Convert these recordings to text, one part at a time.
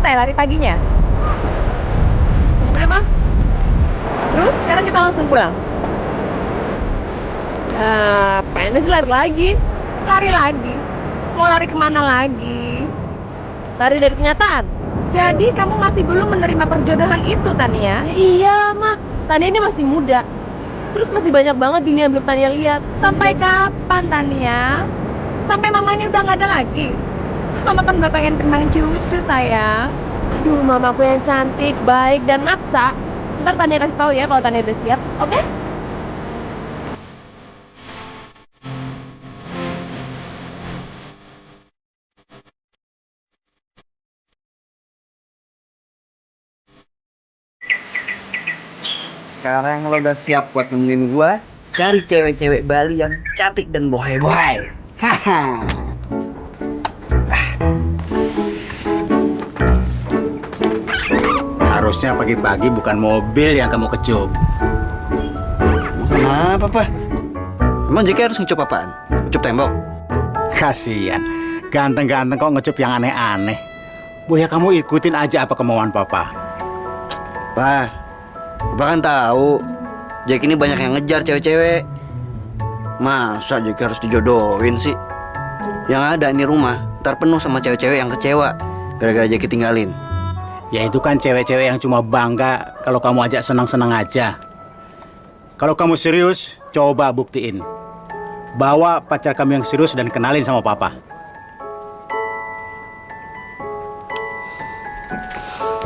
selesai lari paginya? Udah, Mah. Terus sekarang kita langsung pulang. Pengen sih lari lagi. Lari lagi? Mau lari kemana lagi? Lari dari kenyataan. Jadi kamu masih belum menerima perjodohan itu, Tania? Iya, Mah. Tania ini masih muda. Terus masih banyak banget dunia yang belum Tania lihat. Sampai kapan, Tania? Sampai mamanya udah nggak ada lagi? Mama kan udah pengen kembang cucu, sayang. Aduh, mamaku yang cantik, baik, dan maksa. Ntar Tania kasih tahu ya kalau Tania udah siap, oke? Sekarang lo udah siap buat nemenin gua cari cewek-cewek Bali yang cantik dan bohai-bohai. Haha. Harusnya pagi-pagi bukan mobil yang kamu kecup. Kenapa, Pak? Emang Jeki harus ngecup apaan? Ngecup tembok? Kasian, ganteng-ganteng kok ngecup yang aneh-aneh. Buya kamu ikutin aja apa kemauan papa. Pak, Papa kan tahu Jeki ini banyak yang ngejar cewek-cewek. Masa Jeki harus dijodohin sih? Yang ada ini rumah ntar penuh sama cewek-cewek yang kecewa gara-gara Jeki tinggalin. Ya itu kan cewek-cewek yang cuma bangga kalau kamu ajak senang-senang aja. Kalau kamu serius, coba buktiin. Bawa pacar kamu yang serius dan kenalin sama papa.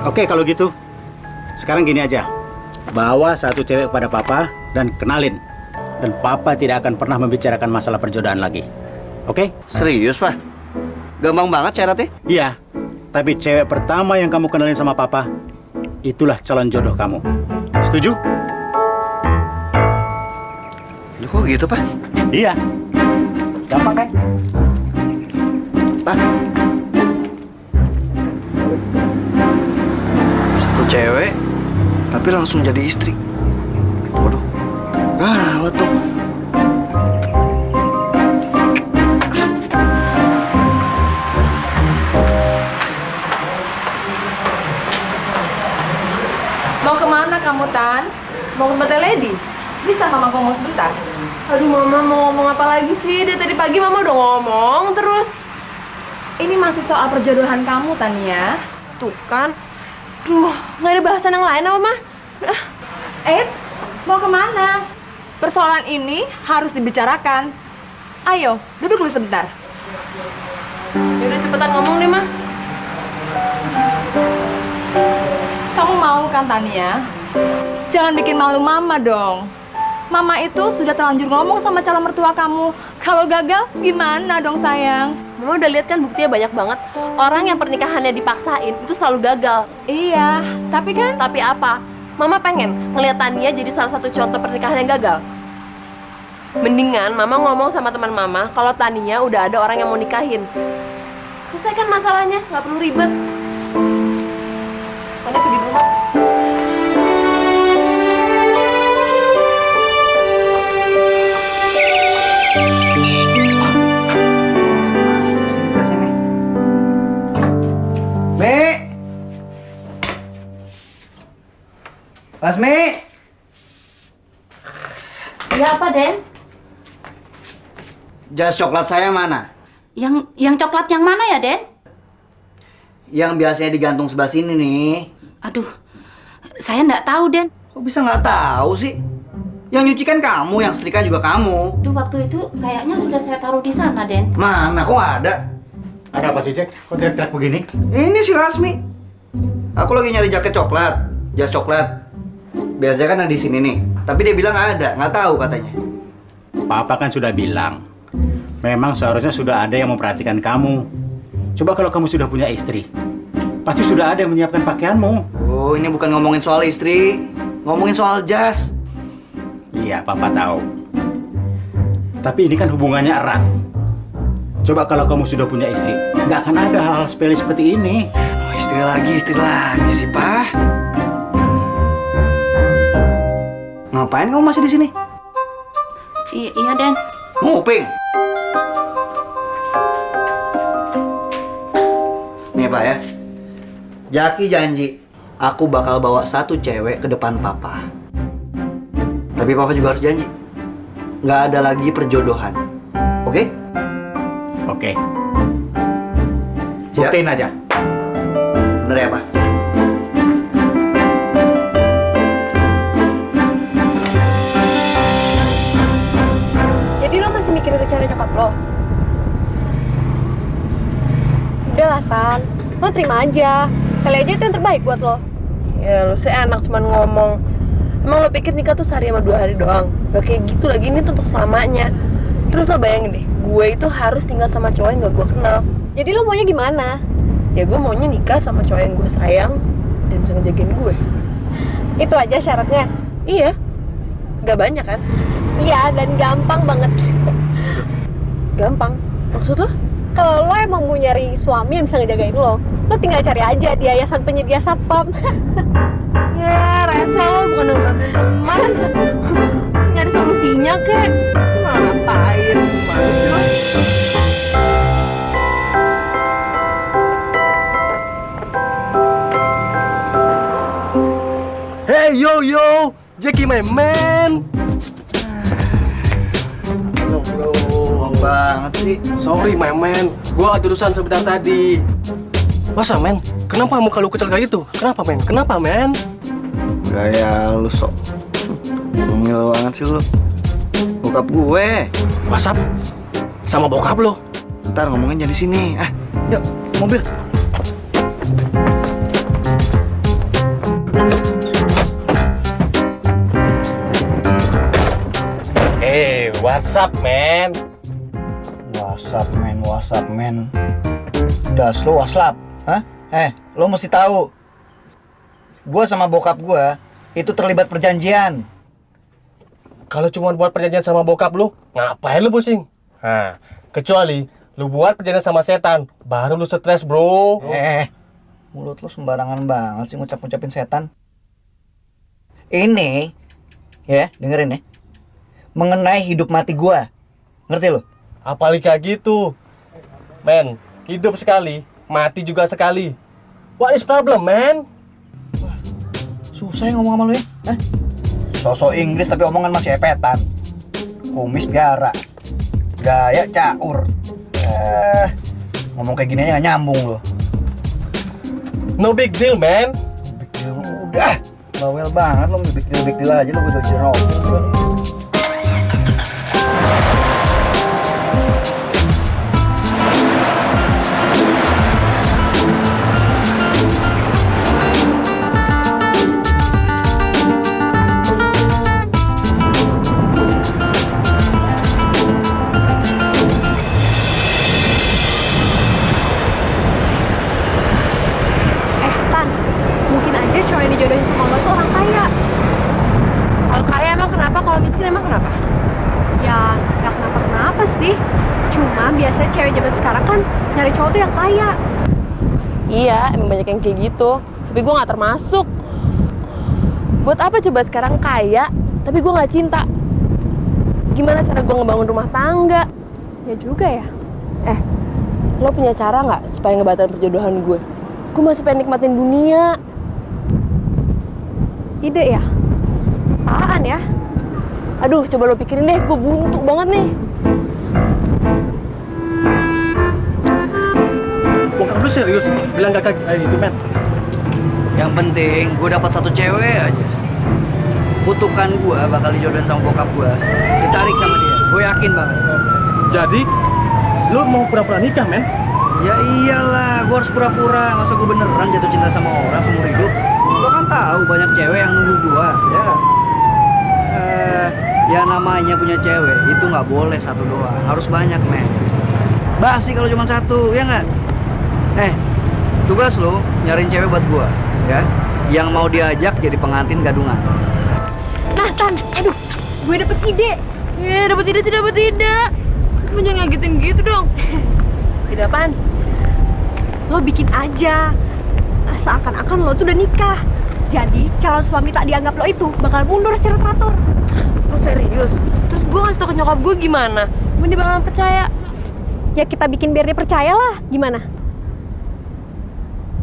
Oke, kalau gitu. Sekarang gini aja. Bawa satu cewek pada papa dan kenalin. Dan papa tidak akan pernah membicarakan masalah perjodohan lagi. Oke? Serius, Pak? Gampang banget syaratnya? Iya. Tapi cewek pertama yang kamu kenalin sama papa, itulah calon jodoh kamu. Setuju? Loh, kok gitu, Pak? Iya. Gampang kan? Pak, satu cewek tapi langsung jadi istri. Waduh, gawat tuh. Mau kemana kamu, Tan? Mau ke Mata Lady? Bisa mama ngomong sebentar? Aduh, mama mau ngomong apa lagi sih? Dari tadi pagi mama udah ngomong terus. Ini masih soal perjodohan kamu, Tania. Tuh kan. Duh, nggak ada bahasan yang lain apa, Mah? Mau kemana? Persoalan ini harus dibicarakan. Ayo, duduk dulu sebentar. Yaudah, cepetan ngomong deh, Mah. Kamu mau kan, Tania? Jangan bikin malu mama dong. Mama itu sudah terlanjur ngomong sama calon mertua kamu. Kalau gagal, gimana dong, sayang? Mama udah lihat kan buktinya banyak banget. Orang yang pernikahannya dipaksain itu selalu gagal. Iya, tapi kan... Tapi apa? Mama pengen ngeliat Tania jadi salah satu contoh pernikahan yang gagal. Mendingan Mama ngomong sama teman Mama kalau Tania udah ada orang yang mau nikahin. Selesaikan masalahnya, nggak perlu ribet. Tania pergi dulu. Lasmi! Ya apa, Den? Jas coklat saya mana? Yang coklat yang mana ya, Den? Yang biasanya digantung sebelah sini nih. Aduh, saya nggak tahu, Den. Kok bisa nggak tahu sih? Yang nyuci kan kamu, yang setrika juga kamu. Aduh, waktu itu kayaknya sudah saya taruh di sana, Den. Mana? Kok nggak ada? Ada apa sih, Jack? Kok teriak-teriak begini? Ini si Lasmi. Aku lagi nyari jaket coklat, jas coklat. Biasanya kan ada di sini nih. Tapi dia bilang nggak ada, nggak tahu katanya. Papa kan sudah bilang, memang seharusnya sudah ada yang memperhatikan kamu. Coba kalau kamu sudah punya istri, pasti sudah ada yang menyiapkan pakaianmu. Oh, ini bukan ngomongin soal istri, ngomongin soal jas. Iya, Papa tahu. Tapi ini kan hubungannya erat. Coba kalau kamu sudah punya istri, nggak akan ada hal-hal sepele seperti ini. Oh, istri lagi sih, Pak. Ngapain kamu masih di sini? Iya, Den. Nguping. Nih, Pak ya. Jaki janji, aku bakal bawa satu cewek ke depan papa. Tapi papa juga harus janji, nggak ada lagi perjodohan. Oke? Oke. Siap? Buktiin aja. Bener ya, Pak? Jadi lo masih mikirin rencana nyokap lo? Udah lah, Tan. Lo terima aja. Kali aja itu yang terbaik buat lo. Ya, lo sih enak cuman ngomong. Emang lo pikir nikah tuh sehari sama 2 hari doang? Gak kayak gitu lagi, ini tuh untuk selamanya. Terus lo bayangin deh, gue itu harus tinggal sama cowok yang gak gue kenal. Jadi lo maunya gimana? Ya gue maunya nikah sama cowok yang gue sayang dan bisa ngejagain gue. Itu aja syaratnya? Iya. Gak banyak kan? Iya, dan gampang banget. Gampang? Maksud lo? Kalau lo emang mau nyari suami yang bisa ngejagain lo tinggal cari aja di yayasan penyedia satpam. Ya, rese lo bukan ngebantuin teman. Nyari solusinya, kek. Malah ngapain? Gimana sih lo? Hey yo, Jackie my man. Bohong banget sih. Sorry my man, gua ada urusan sebentar tadi. Masa men? Kenapa muka lu kecil kayak gitu? Kenapa men? Kenapa men? Gaya lu sok ngomel banget sih lu. Bokap gue. WhatsApp sama bokap lu. Ntar ngomongin jadi sini. Yuk, mobil. WhatsApp men. WhatsApp men. Das lu WhatsApp. Hah? Lo mesti tahu. Gue sama bokap gue itu terlibat perjanjian. Kalau cuma buat perjanjian sama bokap lu, ngapain lu pusing? Kecuali lu buat perjanjian sama setan, baru lu stres bro. Mulut lu sembarangan banget sih ngucap-ngucapin setan. Ini, ya dengerin ya, mengenai hidup mati gua. Ngerti lu? Apalagi kayak gitu. Men, hidup sekali, mati juga sekali. What is problem, man? Susah ya ngomong sama lu ya. Sosok Inggris tapi omongan masih epetan. Kumis biara. Gaya caur. Ngomong kayak gini aja gak nyambung lu. No big deal, man. Big deal udah. Bawel banget lu, big deal aja lu gue jerok. Mungkin aja cowok yang dijodohin sama lo tuh orang kaya. Kalau kaya emang kenapa? Kalau miskin emang kenapa? Ya nggak kenapa-kenapa sih. Cuma biasanya cewek zaman sekarang kan nyari cowok tuh yang kaya. Iya, emang banyak yang kayak gitu. Tapi gue nggak termasuk. Buat apa coba sekarang kaya, tapi gue nggak cinta? Gimana cara gue ngebangun rumah tangga? Ya juga ya. Lo punya cara nggak supaya ngebatalin perjodohan gue? Gue masih pengen nikmatin dunia. Ide ya? Apaan ya? Aduh, coba lo pikirin deh, gue buntu banget nih. Bokap lu serius bilang kakak kayak gitu, men? Yang penting gue dapat satu cewek aja. Kutukan gue bakal dijodohin sama bokap gue. Ditarik sama dia. Gue yakin banget. Jadi, lu mau pura-pura nikah, men? Ya iyalah, gue harus pura-pura. Masa gue beneran jatuh cinta sama orang seumur hidup? Lo kan tahu banyak cewek yang nunggu gue, ya. Ya namanya punya cewek itu nggak boleh satu doang, harus banyak men. Basi kalau cuma satu, ya nggak? Tugas lo nyariin cewek buat gue, ya. Yang mau diajak jadi pengantin gadungan. Nah, Tan, aduh, gue dapet ide. Ya, dapet ide sih, dapet ide. Terus jangan ngagetin gitu dong. Ide apaan? Lo bikin aja seakan-akan lo tuh udah nikah. Jadi calon suami tak dianggap lo itu bakal mundur secara teratur. Lo serius? Terus gue ngasih tau ke nyokap gue gimana? Dia bakalan percaya. Ya kita bikin biar dia percaya lah. Gimana?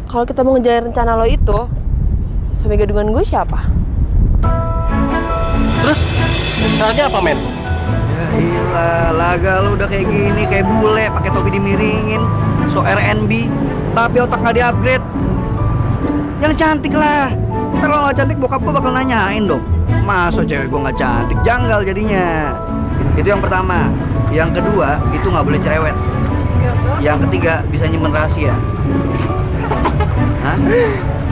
kalau kita mau ngejalan rencana lo itu, suami gadungan gue siapa? Terus syaratnya apa, men? Ya ilah, laga lu udah kayak gini, kayak bule, pakai topi dimiringin, so R&B, tapi otak nggak di-upgrade. Yang cantik lah. Ntar kalau nggak cantik bokap gua bakal nanyain dong. Masa cewek gua nggak cantik, janggal jadinya. Itu yang pertama. Yang kedua, itu nggak boleh cerewet. Yang ketiga, bisa nyimpen rahasia. Hah?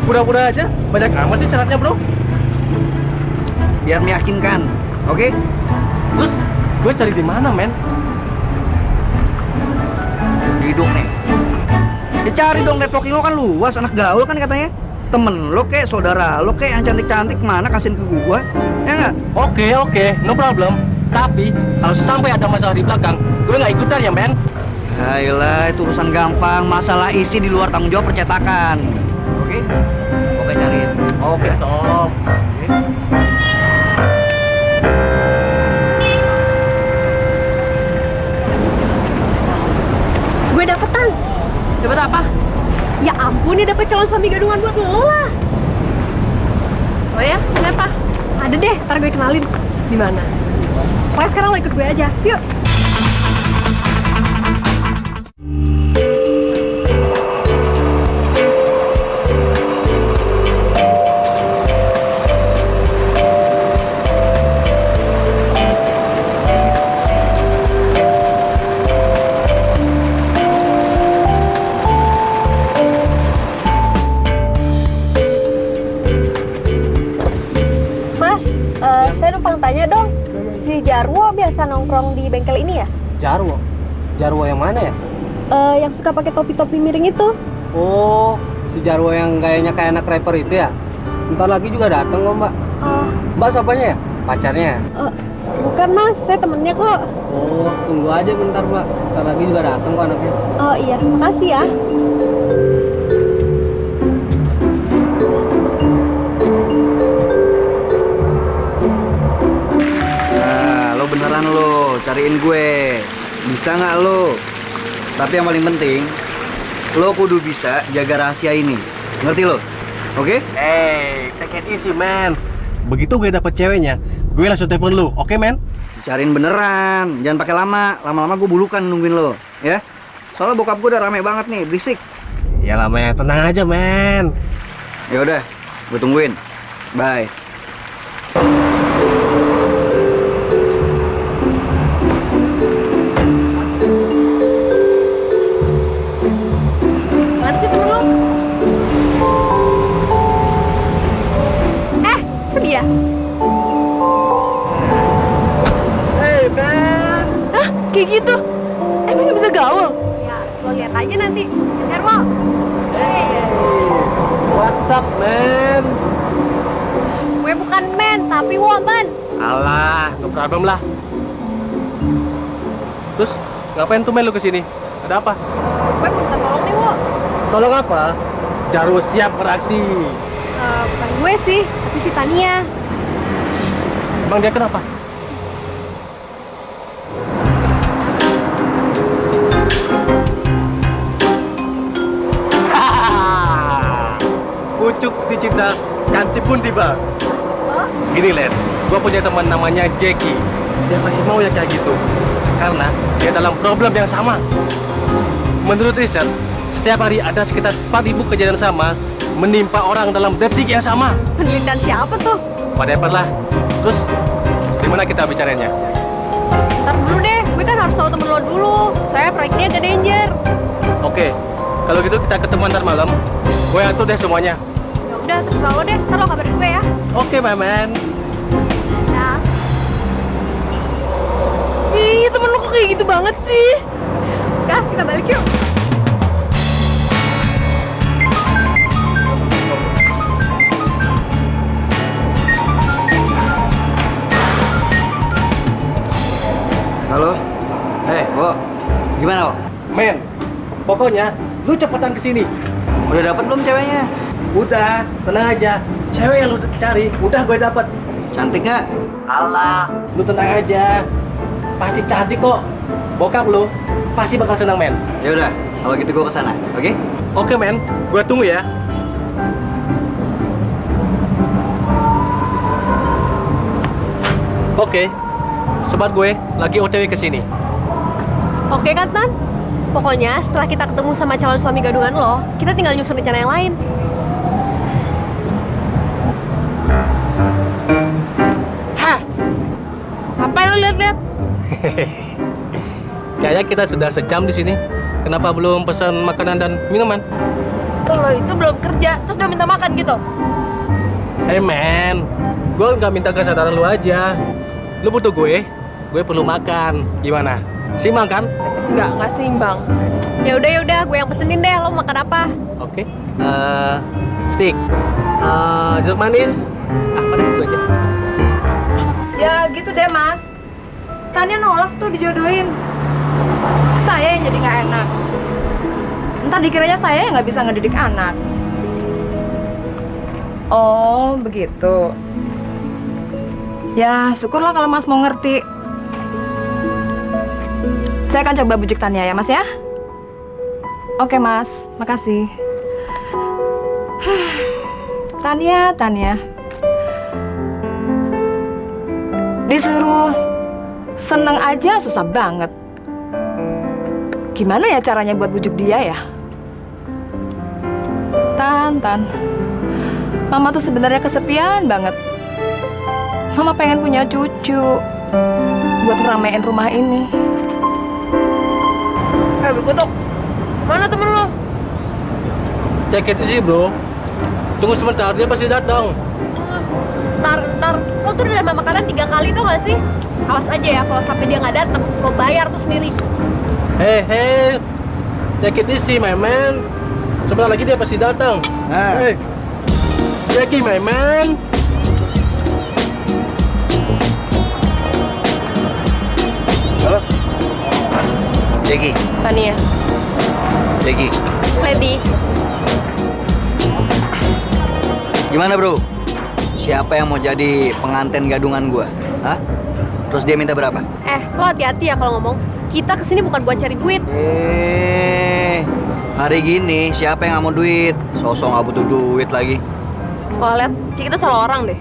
Pura-pura aja, banyak amat sih syaratnya, bro. Biar meyakinkan, oke? Terus gue cari di mana, men? Di hidung nih. Ya cari dong, networking lo kan luas, anak gaul kan katanya. Temen lo kek, saudara lo kek yang cantik-cantik mana kasihin ke gua, ya nggak? Oke, no problem. Tapi kalau sampai ada masalah di belakang, gue nggak ikutan ya, men. Ayolah, itu urusan gampang. Masalah isi di luar tanggung jawab percetakan. Oke? Oke, cariin. Oke, sob. Gue dapetan. Dapat apa? Ya ampun, ya dapet calon suami gadungan buat lo lah. Oh ya, siapa? Ada deh, ntar gue kenalin. Di mana? Pokoknya sekarang lo ikut gue aja. Yuk. Mas, saya numpang tanya dong. Si Jarwo biasa nongkrong di bengkel ini ya? Jarwo? Jarwo yang mana ya? Yang suka pakai topi-topi miring itu. Oh, si Jarwo yang gayanya kayak anak rapper itu ya? Bentar lagi juga datang kok, Mbak. Mbak siapanya ya? Pacarnya ya? Bukan mas, saya temennya kok. Oh, tunggu aja bentar, Mbak. Bentar lagi juga datang kok anaknya. Oh iya, makasih ya. Nah, lo beneran lo, cariin gue. Bisa nggak lo? Tapi yang paling penting, lo kudu bisa jaga rahasia ini. Ngerti lo? Oke? Hey, take it easy, man. Begitu gue dapet ceweknya, gue langsung telepon lu, oke, men? Cariin beneran, jangan pakai lama. Lama-lama gue bulukan nungguin lo, ya? Soalnya bokap gue udah rame banget nih, berisik. Ya lah, men, tenang aja, men. Ya udah, gue tungguin. Bye. Mana sih temen lo? Itu dia. Hey, man. Hah? Kayak gitu? Emang bisa gaul? Ya, lo lihat aja nanti. Jarwo. What's up, man? Gue bukan man, tapi woman. Alah, no problem lah. Terus, ngapain tuh, men, lu kesini? Ada apa? Gue mau minta tolong nih, Wo. Tolong apa? Jarwo siap beraksi. Bukan gue sih, tapi si Tania. Emang dia kenapa? Pucuk dicinta, ganti pun tiba. Gini, Len, gua punya teman namanya Jackie. Dia masih mau ya kayak gitu. Karena dia dalam problem yang sama. Menurut riset, setiap hari ada sekitar 4.000 kejadian sama menimpa orang dalam detik yang sama. Penelitian siapa tuh? Whatever lah. Terus, di mana kita bicaranya? Ntar dulu deh, gue kan harus tahu temen lo dulu. Soalnya proyeknya agak danger. Oke, kalau gitu kita ketemuan ntar malam. Gue atur deh semuanya. Ya udah, terserah lo deh. Ntar lo kabarin gue ya. Oke, my man. Nah. Ih, temen lu kok kayak gitu banget sih? Udah, kita balik yuk. Halo? Wo. Gimana, Wo? Men, pokoknya lu cepetan kesini. Udah dapet belum ceweknya? Udah, tenang aja. Cewek yang lu cari, udah gue dapet. Cantik nggak? Alah, lu tenang aja. Pasti cantik kok. Bokap lu pasti bakal senang, men. Ya udah, kalau gitu gue kesana, oke? Oke men, gue tunggu ya. Oke, sobat gue lagi OTW ke sini. Oke kan, Tan? Pokoknya setelah kita ketemu sama calon suami gadungan lo, kita tinggal nyusun rencana yang lain. Hah? Ngapain lo lihat-lihat? Kayaknya kita sudah sejam di sini. Kenapa belum pesan makanan dan minuman? Lo itu belum kerja, terus udah minta makan gitu? Hey man, gue nggak minta kesadaran lu aja. Lu butuh gue perlu makan. Gimana? Simbang kan? Nggak seimbang. Ya udah, gue yang pesenin deh. Lo makan apa? Oke. Steak. Jeruk manis. Apa deh itu aja. Ya gitu deh mas. Tania nolak tuh dijodohin. Saya yang jadi nggak enak. Ntar dikiranya saya yang nggak bisa ngedidik anak. Oh begitu. Ya syukurlah kalau mas mau ngerti. Saya akan coba bujuk Tania ya mas ya. Oke mas, makasih. Tania. Disuruh seneng aja susah banget. Gimana ya caranya buat bujuk dia ya? Tan. Mama tuh sebenarnya kesepian banget. Mama pengen punya cucu buat ngeramein rumah ini. Berkutuk. Mana temen lo? Take it easy bro. Tunggu sebentar, dia pasti datang. Ntar, lo tuh udah nambah makanan 3 kali tuh gak sih? Awas aja ya, kalau sampai dia nggak datang, lo bayar tuh sendiri. Hey, take it easy my man. Sebentar lagi dia pasti datang. Hey, Jackie my man. Halo? Jackie. Tania. Jackie. Lady. Gimana bro? Siapa yang mau jadi pengantin gadungan gua? Hah? Terus dia minta berapa? Lo hati-hati ya kalau ngomong. Kita kesini bukan buat cari duit. Hari gini siapa yang nggak mau duit? Sosok nggak butuh duit lagi. Wah, lihat, kayak kita salah orang deh.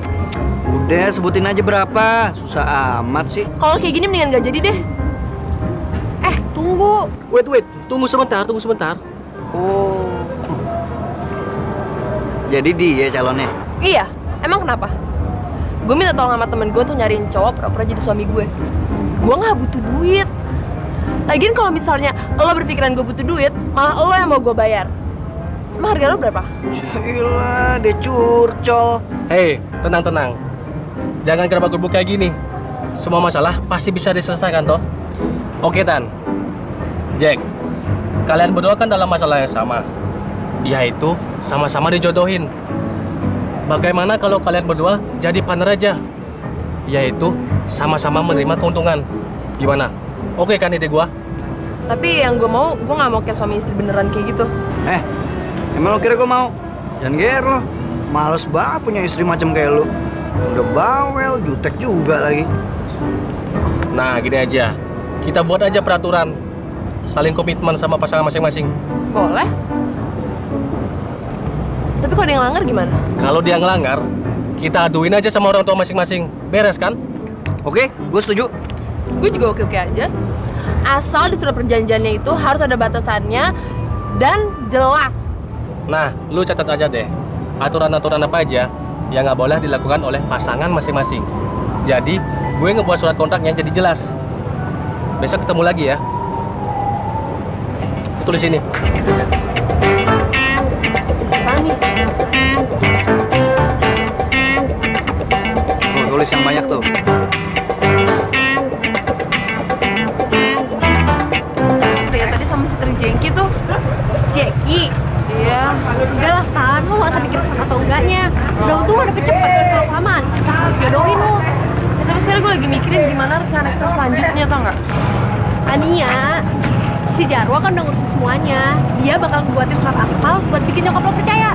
Udah sebutin aja berapa. Susah amat sih. Kalau kayak gini mendingan gak jadi deh. Tunggu. Wait, tunggu sebentar. Oh. Jadi dia calonnya. Iya, emang kenapa? Gue minta tolong sama temen gue untuk nyariin cowok pura-pura jadi suami gue. Gue nggak butuh duit. Lagian kalau misalnya lo berpikiran gue butuh duit, malah lo yang mau gue bayar. Emang harga lo berapa? Yaelah, dia curcol. Hey, tenang. Jangan gerabak-gerubuk kayak gini. Semua masalah pasti bisa diselesaikan toh. Oke Tan, Jack, kalian berdua kan dalam masalah yang sama, yaitu sama-sama dijodohin. Bagaimana kalau kalian berdua jadi partner aja, yaitu sama-sama menerima keuntungan. Gimana? Oke kan ide gua? Tapi yang gue nggak mau kayak suami istri beneran kayak gitu. Emang lo kira gue mau? Jangan ger lo. Males banget punya istri macam kayak lo. Udah bawel, jutek juga lagi. Nah, gini aja. Kita buat aja peraturan. Saling komitmen sama pasangan masing-masing. Boleh. Tapi kalau dia ngelanggar gimana? Kalau dia ngelanggar, kita aduin aja sama orang tua masing-masing. Beres kan? Oke, gue setuju. Gue juga oke-oke aja. Asal di surat perjanjiannya itu harus ada batasannya dan jelas. Nah, lu catat aja deh. Aturan-aturan apa aja yang nggak boleh dilakukan oleh pasangan masing-masing. Jadi, gue ngebuat surat kontraknya jadi jelas. Besok ketemu lagi ya. Tulis ini. Apaan nih? Tulis yang banyak tuh. Lihat tadi sama si Jackie tuh. Jackie? Iya. Udahlah Tan, lo gak usah mikir sama atau enggaknya. Udah untung lo dapet cepet kan kelamaan. Bisa jodohin lo. Ya, tapi sekarang gue lagi mikirin gimana rencana kita selanjutnya, tau gak? Tania, si Jarwo kan udah ngurusin semuanya. Dia bakal buatin surat aspal buat bikin nyokap lo percaya.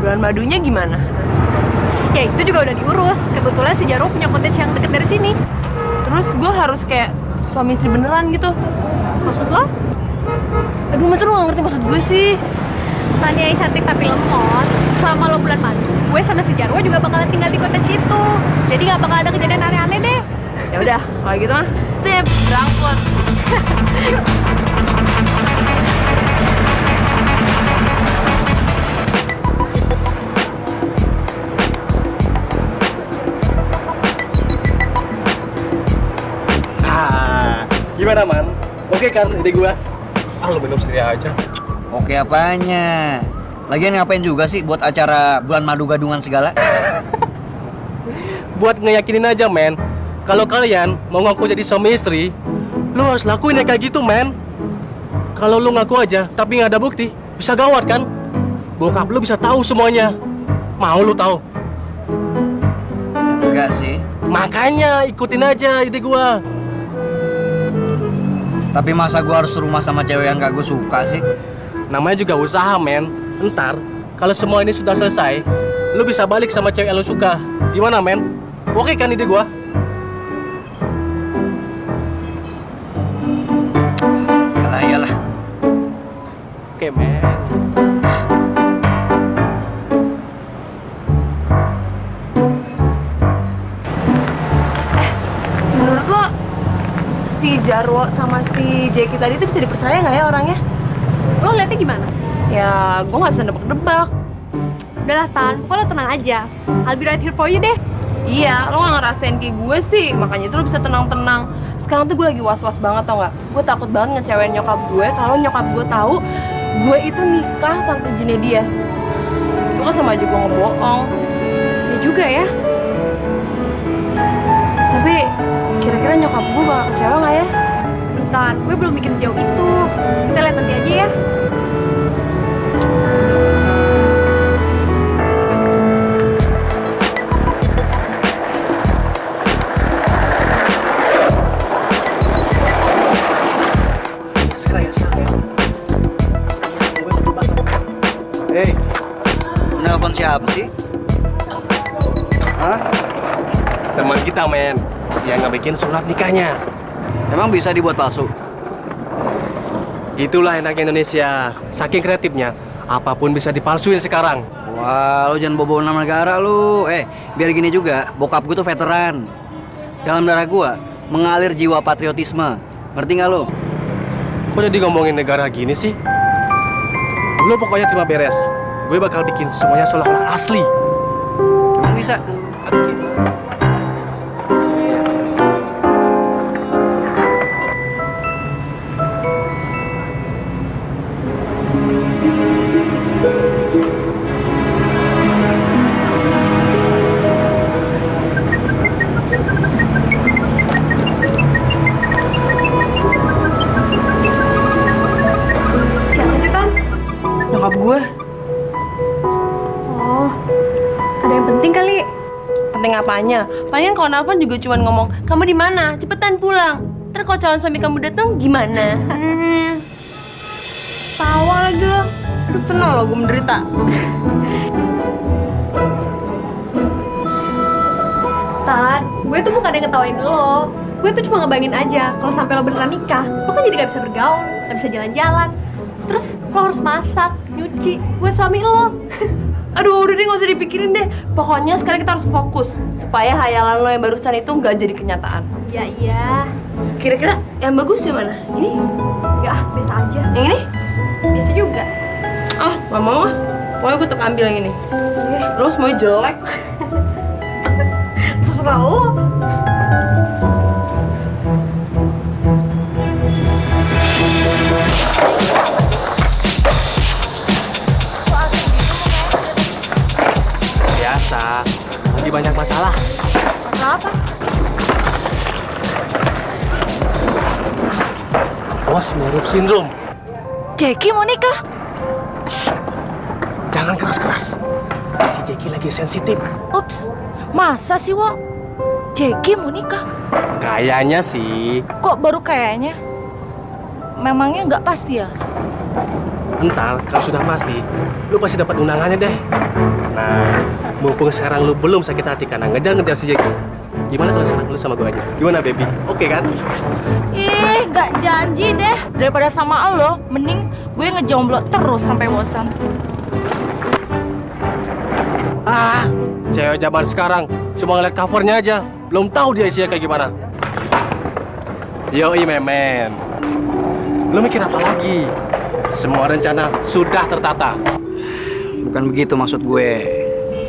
Bulan madunya gimana? Ya itu juga udah diurus. Kebetulan si Jarwo punya konten yang deket dari sini. Terus gue harus kayak suami istri beneran gitu. Maksud lo? Aduh, masa lo gak ngerti maksud gue sih? Tania yang cantik tapi lemot. Selama lo bulan madu, gue sama si Jarwo juga bakalan tinggal di kota Citu. Jadi nggak bakal ada kejadian aneh-aneh deh. Ya udah, kalau gitu mah sip, berangkut. Gimana man? Oke kan ide gua? Ah lu minum sendiri aja. Oke apanya? Lagian ngapain juga sih buat acara bulan madu gadungan segala? Buat ngeyakinin aja men. Kalau kalian mau ngaku jadi suami istri, lu harus lakuin ya kayak gitu men. Kalau lu ngaku aja tapi nggak ada bukti, bisa gawat kan? Bokap lu bisa tahu semuanya. Mau lu tahu? Enggak sih. Makanya ikutin aja ide gua. Tapi masa gua harus rumah sama cewek yang gak gue suka sih? Namanya juga usaha men. Ntar kalau semua ini sudah selesai, lu bisa balik sama cewek yang lu suka. Gimana men? Oke kan ide gua? Yalah. Oke men. Menurut lo si Jarwo sama si Jeki tadi itu bisa dipercaya nggak ya orangnya? Lo liatnya gimana? Ya, gue nggak bisa nebak-nebak. Udahlah Tan, pokoknya lo tenang aja. I'll be right here for you deh. Iya, lo nggak ngerasain kayak gue sih, makanya itu lo bisa tenang-tenang. Sekarang tuh gue lagi was-was banget tau nggak? Gue takut banget ngecewain nyokap gue kalau nyokap gue tahu gue itu nikah tanpa izinnya dia. Itu kan sama aja gue ngebohong. Ya juga ya. Tapi kira-kira nyokap gue bakal kecewa nggak ya? Bentar, gue belum mikir sejauh itu. Kita lihat nanti aja ya. Hei, nelpon siapa sih? Hah? Teman kita men, yang ngebikin surat nikahnya. Emang bisa dibuat palsu? Itulah enaknya Indonesia, saking kreatifnya, apapun bisa dipalsuin sekarang. Wah, lu jangan bobo nama negara lu. Biar gini juga, bokap gue tuh veteran. Dalam darah gua mengalir jiwa patriotisme. Ngerti nggak lu? Kok jadi ngomongin negara gini sih? Lu pokoknya terima beres. Gue bakal bikin semuanya seolah-olah asli. Emang bisa? Aduh, gitu. Siapa sih Tan? Nyokap gue. Oh, ada yang penting kali. Penting apanya? Palingan kalau nelfon juga cuma ngomong, kamu di mana? Cepetan pulang. Ntar kalau calon suami kamu datang gimana? Tawa lagi lo. Aduh, pernah lo gue menderita. Tan, gue tuh bukan yang ngetawain lo. Gue tuh cuma ngebayangin aja kalau sampai lo beneran nikah, lo kan jadi gak bisa bergaul, gak bisa jalan-jalan. Terus lo harus masak, nyuci buat suami lo. Aduh, udah deh gak usah dipikirin deh. Pokoknya sekarang kita harus fokus supaya hayalan lo yang barusan itu nggak jadi kenyataan. Iya. Kira-kira yang bagus yang mana? Ini? Enggak, biasa aja. Yang ini? Biasa juga. Ah, gak mau ah. Pokoknya gue tetap ambil yang ini. Lo semuanya jelek. Terserah lo. Biasa, lagi banyak masalah. Masalah apa? Bos mirip sindrom. Jeki mau nikah? Jangan keras-keras. Si Jeki lagi sensitif. Ups, masa sih, Wo? Jeki mau nikah? Kayaknya sih. Kok baru kayaknya? Memangnya nggak pasti ya? Entar kalau sudah pasti, lu pasti dapat undangannya deh. Nah, mumpung sekarang lu belum sakit hati karena ngejar-ngejar si Jeki. Gimana kalau sekarang lu sama gue aja? Gimana, baby? Oke kan? Ih, nggak janji deh. Daripada sama lo, mending gue ngejomblo terus sampai bosan. Cewek zaman sekarang cuma ngeliat covernya aja, belum tahu dia isinya kayak gimana. Yoi memen, lu mikir apa lagi? Semua rencana sudah tertata. Bukan begitu maksud gue.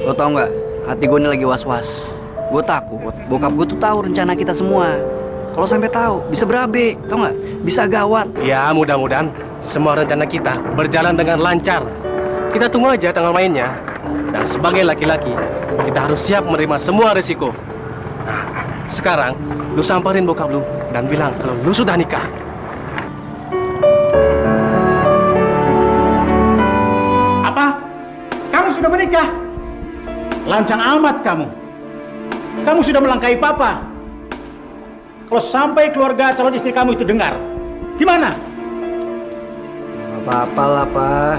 Lo tau nggak? Hati gue ini lagi was-was. Gue takut bokap gue tuh tahu rencana kita semua. Kalau sampai tahu, bisa berabe, tau nggak? Bisa gawat. Ya mudah-mudahan semua rencana kita berjalan dengan lancar. Kita tunggu aja tanggal mainnya. Dan sebagai laki-laki, kita harus siap menerima semua risiko. Nah, sekarang lu samperin bokap lu dan bilang kalau lu sudah nikah. Apa? Kamu sudah menikah? Lancang amat kamu. Kamu sudah melangkahi papa. Kalau sampai keluarga calon istri kamu itu dengar, gimana? Gak apa-apa lah, Pak.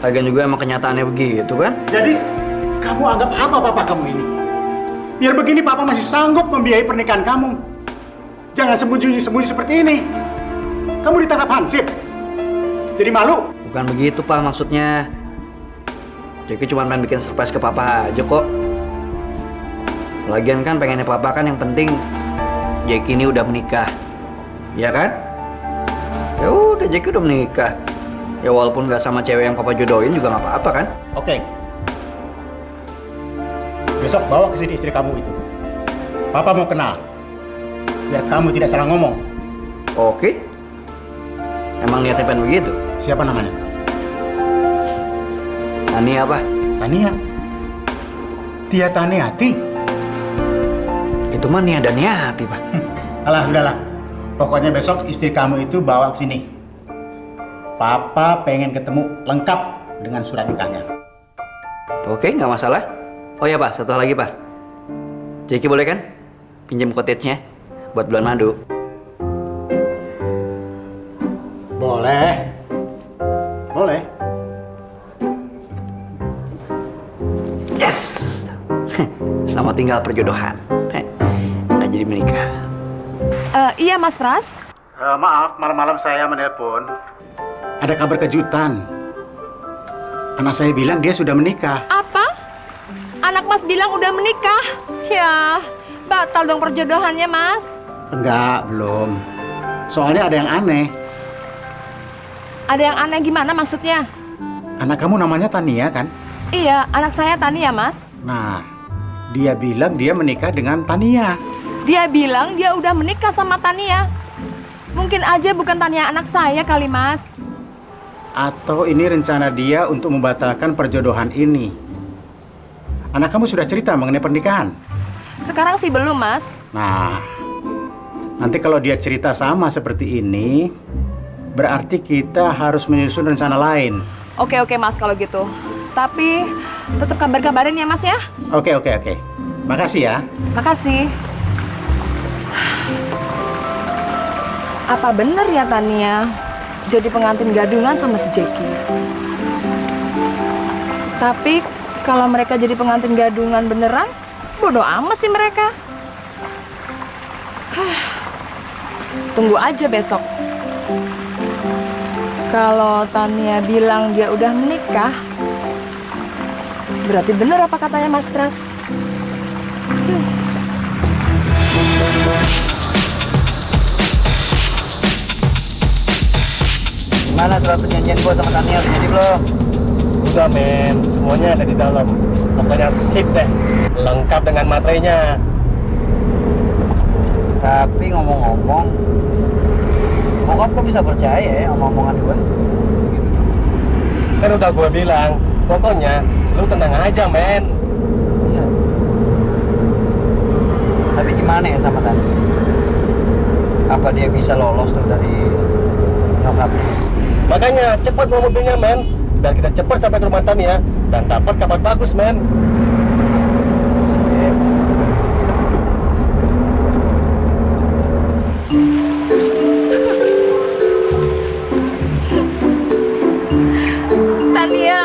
Lagian juga emang kenyataannya begitu kan? Jadi, kamu anggap apa papa kamu ini? Biar begini papa masih sanggup membiayai pernikahan kamu. Jangan sembunyi-sembunyi seperti ini. Kamu ditangkap hansip. Jadi malu? Bukan begitu, Pak, maksudnya. Jeki cuma pengen bikin surprise ke papa aja kok. Lagian kan pengennya papa kan yang penting Jeki ini udah menikah. Ya kan? Ya udah, Jeki udah menikah. Ya walaupun nggak sama cewek yang papa jodohin juga nggak apa-apa kan? Oke. Besok bawa ke sini istri kamu itu. Papa mau kenal. Biar kamu tidak salah ngomong. Oke. Emang niatnya pengen begitu? Siapa namanya? Tania apa? Tania. Tia Taniati. Itu mah Nia dan Niati, Pak. Alah, sudahlah. Pokoknya besok istri kamu itu bawa ke sini. Papa pengen ketemu lengkap dengan surat nikahnya. Oke, nggak masalah. Oh ya, Pak, satu hal lagi, Pak. Jeki boleh kan pinjam cottage-nya buat bulan madu? Boleh. Boleh. Yes! Selamat tinggal perjodohan. Nggak jadi menikah. Iya Mas Pras. Maaf, malam-malam saya menelpon. Ada kabar kejutan. Anak saya bilang dia sudah menikah. Apa? Anak Mas bilang udah menikah? Ya, batal dong perjodohannya Mas. Enggak, belum. Soalnya ada yang aneh. Ada yang aneh gimana maksudnya? Anak kamu namanya Tania kan? Iya, anak saya Tania Mas. Nah, dia bilang dia menikah dengan Tania. Dia bilang dia udah menikah sama Tania. Mungkin aja bukan Tania anak saya kali Mas. Atau ini rencana dia untuk membatalkan perjodohan ini. Anak kamu sudah cerita mengenai pernikahan? Sekarang sih belum Mas. Nah, nanti kalau dia cerita sama seperti ini, berarti kita harus menyusun rencana lain. Oke Mas kalau gitu. Tapi tetap kabar-kabarin ya Mas ya. Oke. Makasih ya. Makasih. Apa bener ya Tania jadi pengantin gadungan sama si Jeki? Tapi kalau mereka jadi pengantin gadungan beneran, bodoh amat sih mereka. Tunggu aja besok. Kalau Tania bilang dia udah menikah, berarti bener apa katanya Mas Pras? Gimana surat perjanjian gua sama Tania, udah jadi belum? Udah men, semuanya ada di dalam. Pokoknya sip deh, lengkap dengan materainya. Tapi ngomong-ngomong, bokap kok bisa percaya ya sama omongan gua? Kan udah gue bilang, pokoknya lu tenang aja men. Tapi gimana ya sama Tania? Apa dia bisa lolos tuh dari nyokapnya? Makanya cepat bawa mobilnya men, biar kita cepat sampai ke rumah Tania dan dapat kabar bagus men. Tania,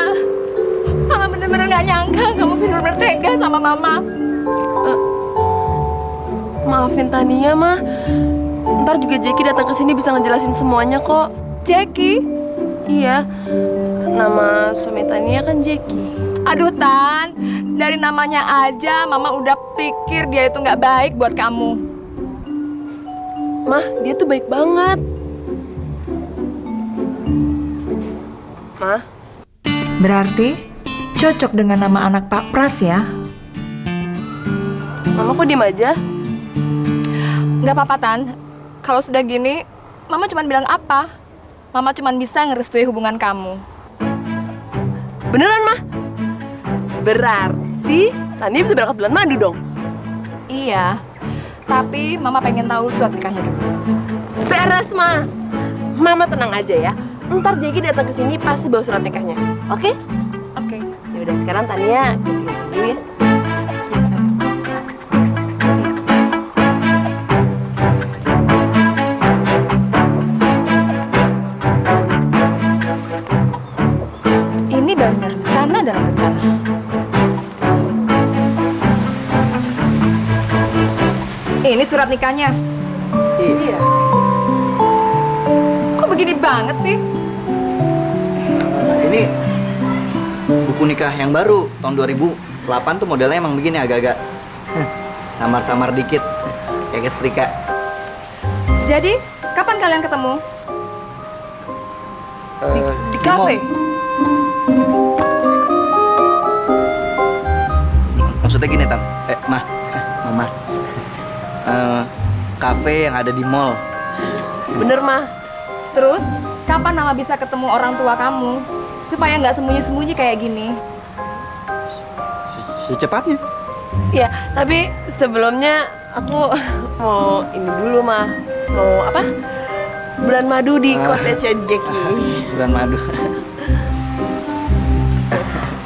Mama bener-bener gak nyangka kamu bener-bener tega sama Mama. Maafin Tania mah. Ntar juga Jeki datang ke sini bisa ngejelasin semuanya kok. Jeki? Iya. Nama suami Tania kan Jeki. Aduh Tan, Dari namanya aja, Mama udah pikir dia itu nggak baik buat kamu. Mah, dia tuh baik banget. Mah, Berarti cocok dengan nama anak Pak Pras ya? Mama kok diem aja? Nggak apa-apa, Tan. Kalau sudah gini, Mama cuma bilang apa? Mama cuma bisa ngerestui hubungan kamu. Beneran, Mah? Berarti Tania bisa berangkat bulan madu dong? Iya, tapi Mama pengen tahu surat nikahnya dulu. Beres, Mah. Mama tenang aja ya. Ntar Jeki datang ke sini pasti bawa surat nikahnya. Oke? Oke. Ya udah sekarang Tania ganti-ganti dulu ya. Iya, sayang. Iya. Ini banyak rencana dalam rencana. Ini surat nikahnya. Iya. Kok begini banget sih? Ini buku nikah yang baru tahun 2008 tuh modelnya emang begini agak-agak samar-samar dikit kayak setrika. Jadi, kapan kalian ketemu? Di kafe? Maksudnya gini, Tan. Mama. Kafe yang ada di mall. Bener, Mah. Terus, kapan Mama bisa ketemu orang tua kamu? Supaya nggak sembunyi-sembunyi kayak gini. Secepatnya. Ya, tapi sebelumnya aku mau ini dulu, Mah. Mau apa? Bulan madu di cottage Jeki. Bulan madu.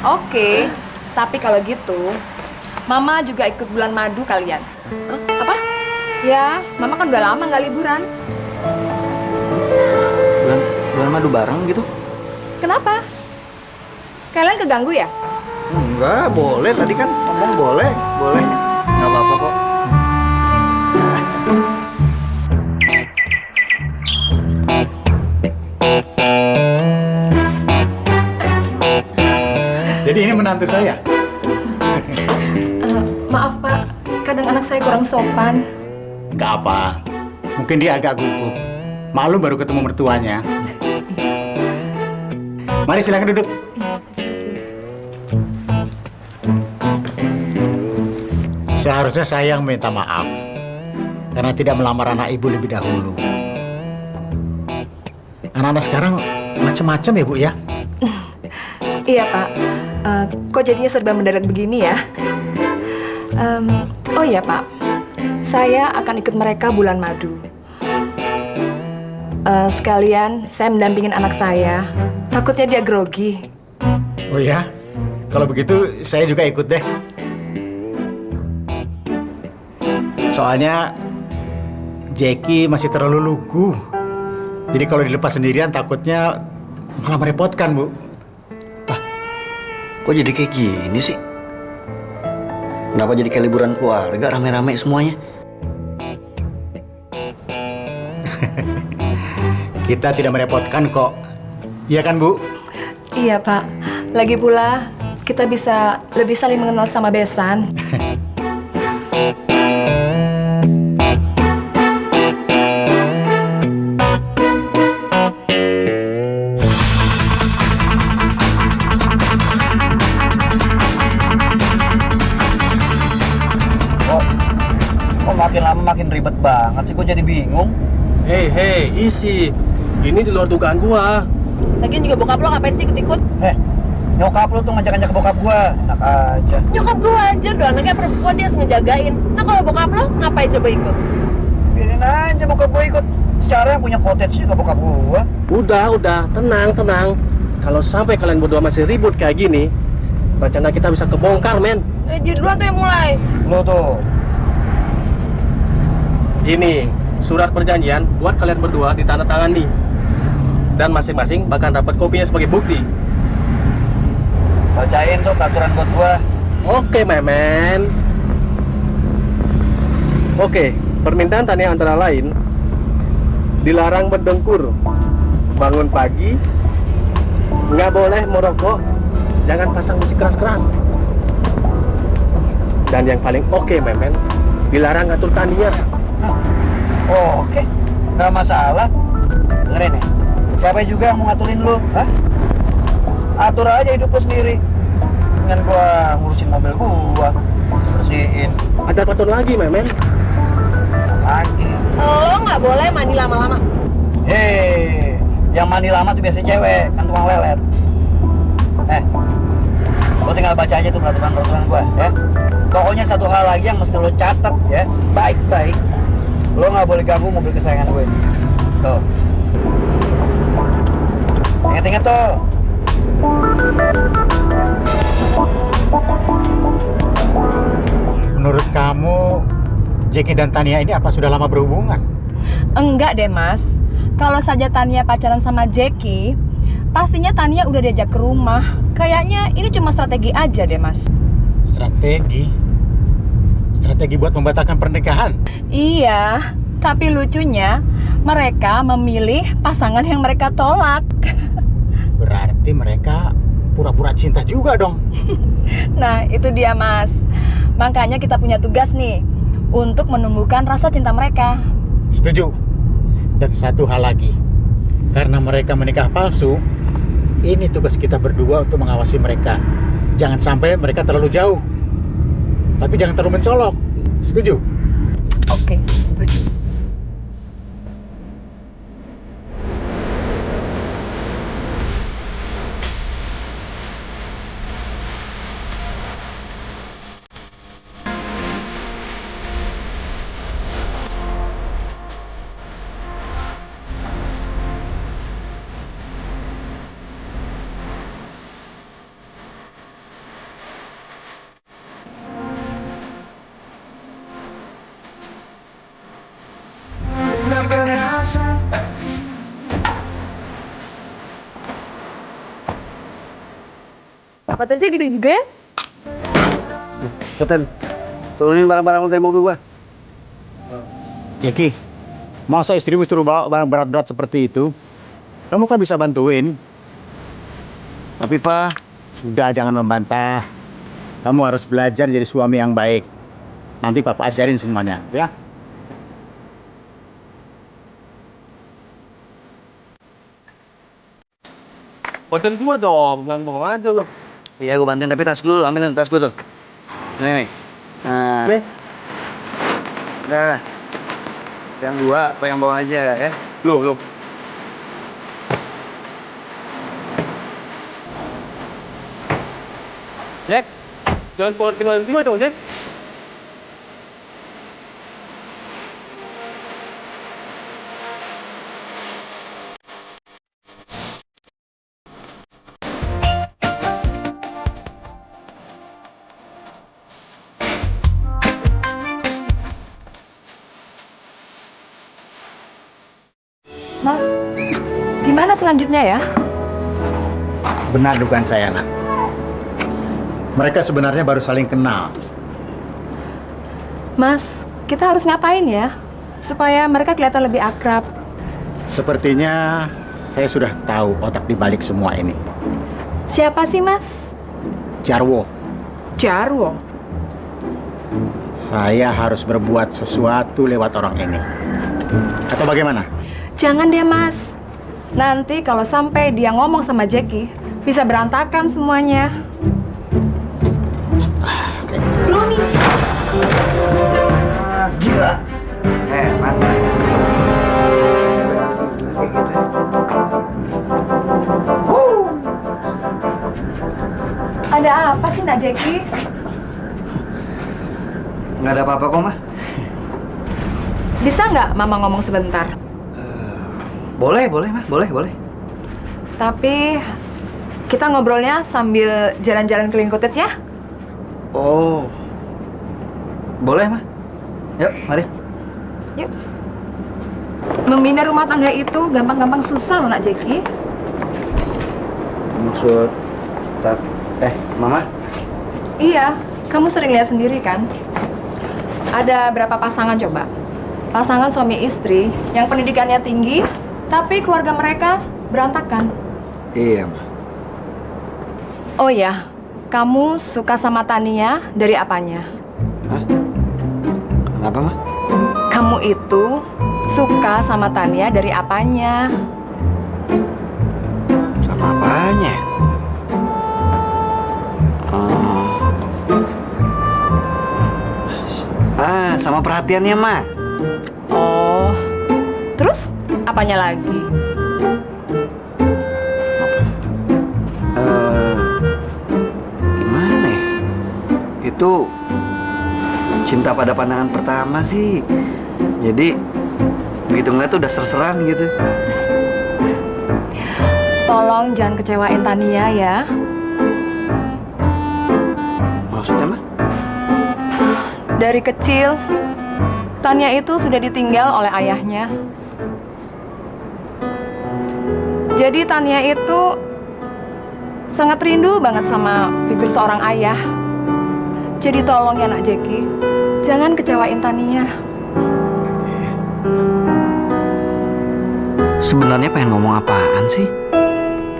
Oke, tapi kalau gitu, Mama juga ikut bulan madu kalian. Hah? Apa? Ya, Mama kan udah lama nggak liburan. Bulan madu bareng gitu? Kenapa? Kalian keganggu ya? Enggak, boleh. Tadi kan ngomong boleh. Boleh. Nggak apa-apa kok. Jadi ini menantu saya. Maaf Pak, kadang anak saya kurang sopan. Nggak apa. Mungkin dia agak gugup. Maklum baru ketemu mertuanya. Mari silakan duduk. Seharusnya saya yang minta maaf karena tidak melamar anak ibu lebih dahulu. Anak-anak sekarang macam-macam ya, Bu ya? Iya Pak, kok jadinya serba mendadak begini ya? Oh iya Pak, saya akan ikut mereka bulan madu. Sekalian saya mendampingin anak saya, takutnya dia grogi. Oh ya? Kalau begitu saya juga ikut deh. Soalnya Jeki masih terlalu lugu. Jadi kalau dilepas sendirian takutnya malah merepotkan, Bu. Kok jadi kayak gini sih? Kenapa jadi kayak liburan keluarga, rame-rame semuanya? Kita tidak merepotkan kok. Iya kan, Bu? Iya Pak, lagi pula kita bisa lebih saling mengenal sama besan. Kok makin lama makin ribet banget sih? Kok jadi bingung? Hei, isi. Ini di luar dugaan gua. Lagian juga bokap lo ngapain sih ikut-ikut? Nyokap lu tuh ngajak-ngajak bokap gua. Enak aja. Nyokap gue aja udah anaknya perempuan, dia harus ngejagain. Nah kalau bokap lo ngapain coba ikut? Biarin aja bokap gua ikut. Secara yang punya cottage juga bokap gua. Udah, tenang. Kalau sampai kalian berdua masih ribut kayak gini, rencana kita bisa kebongkar, men. Dia duluan tuh yang mulai. Lu tuh. Ini surat perjanjian buat kalian berdua ditandatangani. Dan masing-masing bakal dapat kopinya sebagai bukti. Bacain tuh peraturan buat gua. Oke, Memen. Oke, permintaan Tania antara lain dilarang berdengkur, bangun pagi, nggak boleh merokok, jangan pasang musik keras-keras. Dan yang paling oke, Memen, dilarang ngatur Tania. Oh, oke, nggak masalah. Dengerin nih, siapa juga yang mau ngaturin lu? Hah? Atur aja hidup lu sendiri. Dengan gua ngurusin mobil gua, bersihin Ada aturan lagi, Memen. lagi. Lo nggak boleh mandi lama-lama. Hei, yang mandi lama tuh biasa cewek, kan tukang lelet. Lo tinggal baca aja tuh peraturan-peraturan gua, ya. Pokoknya satu hal lagi yang mesti lo catat, ya, baik-baik. Lo nggak boleh ganggu mobil kesayangan gue. Tuh. Ingat-ingat tuh. Menurut kamu, Jackie dan Tania ini apa sudah lama berhubungan? Enggak deh, Mas. Kalau saja Tania pacaran sama Jackie, pastinya Tania udah diajak ke rumah. Kayaknya ini cuma strategi aja deh, Mas. Strategi? Strategi buat membatalkan pernikahan? Iya, tapi lucunya mereka memilih pasangan yang mereka tolak. Berarti mereka pura-pura cinta juga dong. Nah, itu dia, Mas. Makanya kita punya tugas nih untuk menumbuhkan rasa cinta mereka. Setuju. Dan satu hal lagi, karena mereka menikah palsu, ini tugas kita berdua untuk mengawasi mereka. Jangan sampai mereka terlalu jauh, tapi jangan terlalu mencolok. Setuju? Oke, setuju. Pak Tunci gede juga ya? Kapten, turunin barang-barang lu dari mobil gua. Jackie, masa istrimu suruh bawa barang berat-berat seperti itu? Kamu kan bisa bantuin. Tapi Pak, Sudah, jangan membantah. Kamu harus belajar jadi suami yang baik. Nanti Papa ajarin semuanya, ya? Bantuin gua dong, jangan bohong aja lo. iya gua bantuin, tapi tas dulu, ambilin tas gua tuh. Nih. Nah. Nih. Udah. Yang dua, apa yang bawa aja ya? Loh. Jack, jangan keluar tiba dong, Jack. Mas, gimana selanjutnya ya? Benar dugaan saya, nak. Mereka sebenarnya baru saling kenal. Mas, kita harus ngapain ya? Supaya mereka kelihatan lebih akrab. Sepertinya saya sudah tahu otak di balik semua ini. Siapa sih, Mas? Jarwo. Jarwo. Saya harus berbuat sesuatu lewat orang ini. Atau bagaimana? Jangan deh, Mas. Nanti kalau sampai dia ngomong sama Jackie, bisa berantakan semuanya. Tolongin. Ah, gila. Mantap. Ada apa sih, Nak Jackie? Nggak ada apa-apa kok, Mah. Bisa nggak Mama ngomong sebentar? Boleh, Mah. Boleh. Tapi kita ngobrolnya sambil jalan-jalan keliling cottage ya? Oh. Boleh, Mah. Yuk, mari. Yuk. Membina rumah tangga itu gampang-gampang susah loh, Nak Jackie. Maksud Mama? Iya, kamu sering lihat sendiri kan? Ada berapa pasangan coba? Pasangan suami istri yang pendidikannya tinggi, tapi keluarga mereka berantakan. Iya, Ma. Oh ya, kamu suka sama Tania dari apanya? Kenapa, Ma? Kamu itu suka sama Tania dari apanya? Sama apanya? Sama perhatiannya, Ma. Oh, terus apanya lagi? Gimana ya? Itu cinta pada pandangan pertama sih. Jadi begitu ngeliat tuh udah ser-seran gitu. Tolong jangan kecewain Tania ya. Maksudnya, Ma? Dari kecil, Tania itu sudah ditinggal oleh ayahnya. Jadi Tania itu sangat rindu banget sama figur seorang ayah. Jadi tolong ya Nak Jeki, jangan kecewain Tania. Sebenarnya pengen ngomong apaan sih?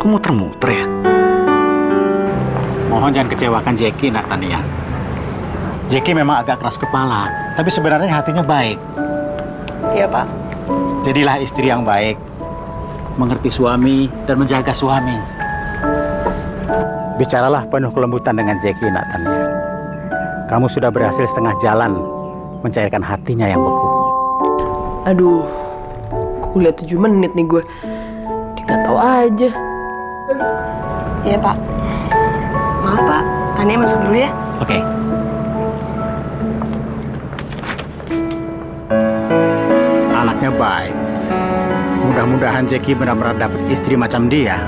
Kok muter-muter ya? Mohon jangan kecewakan Jeki, Nak Tania. Jeki memang agak keras kepala, tapi sebenarnya hatinya baik. Iya, Pak. Jadilah istri yang baik, mengerti suami dan menjaga suami. Bicaralah penuh kelembutan dengan Jeki, Nak Tania. Kamu sudah berhasil setengah jalan mencairkan hatinya yang beku. Aduh, kuliah 7 menit nih gue. Dia nggak tahu aja. Iya Pak. Maaf Pak, Tania masuk dulu ya. Oke. Anaknya baik. Mudah-mudahan Jeki benar-benar dapat istri macam dia.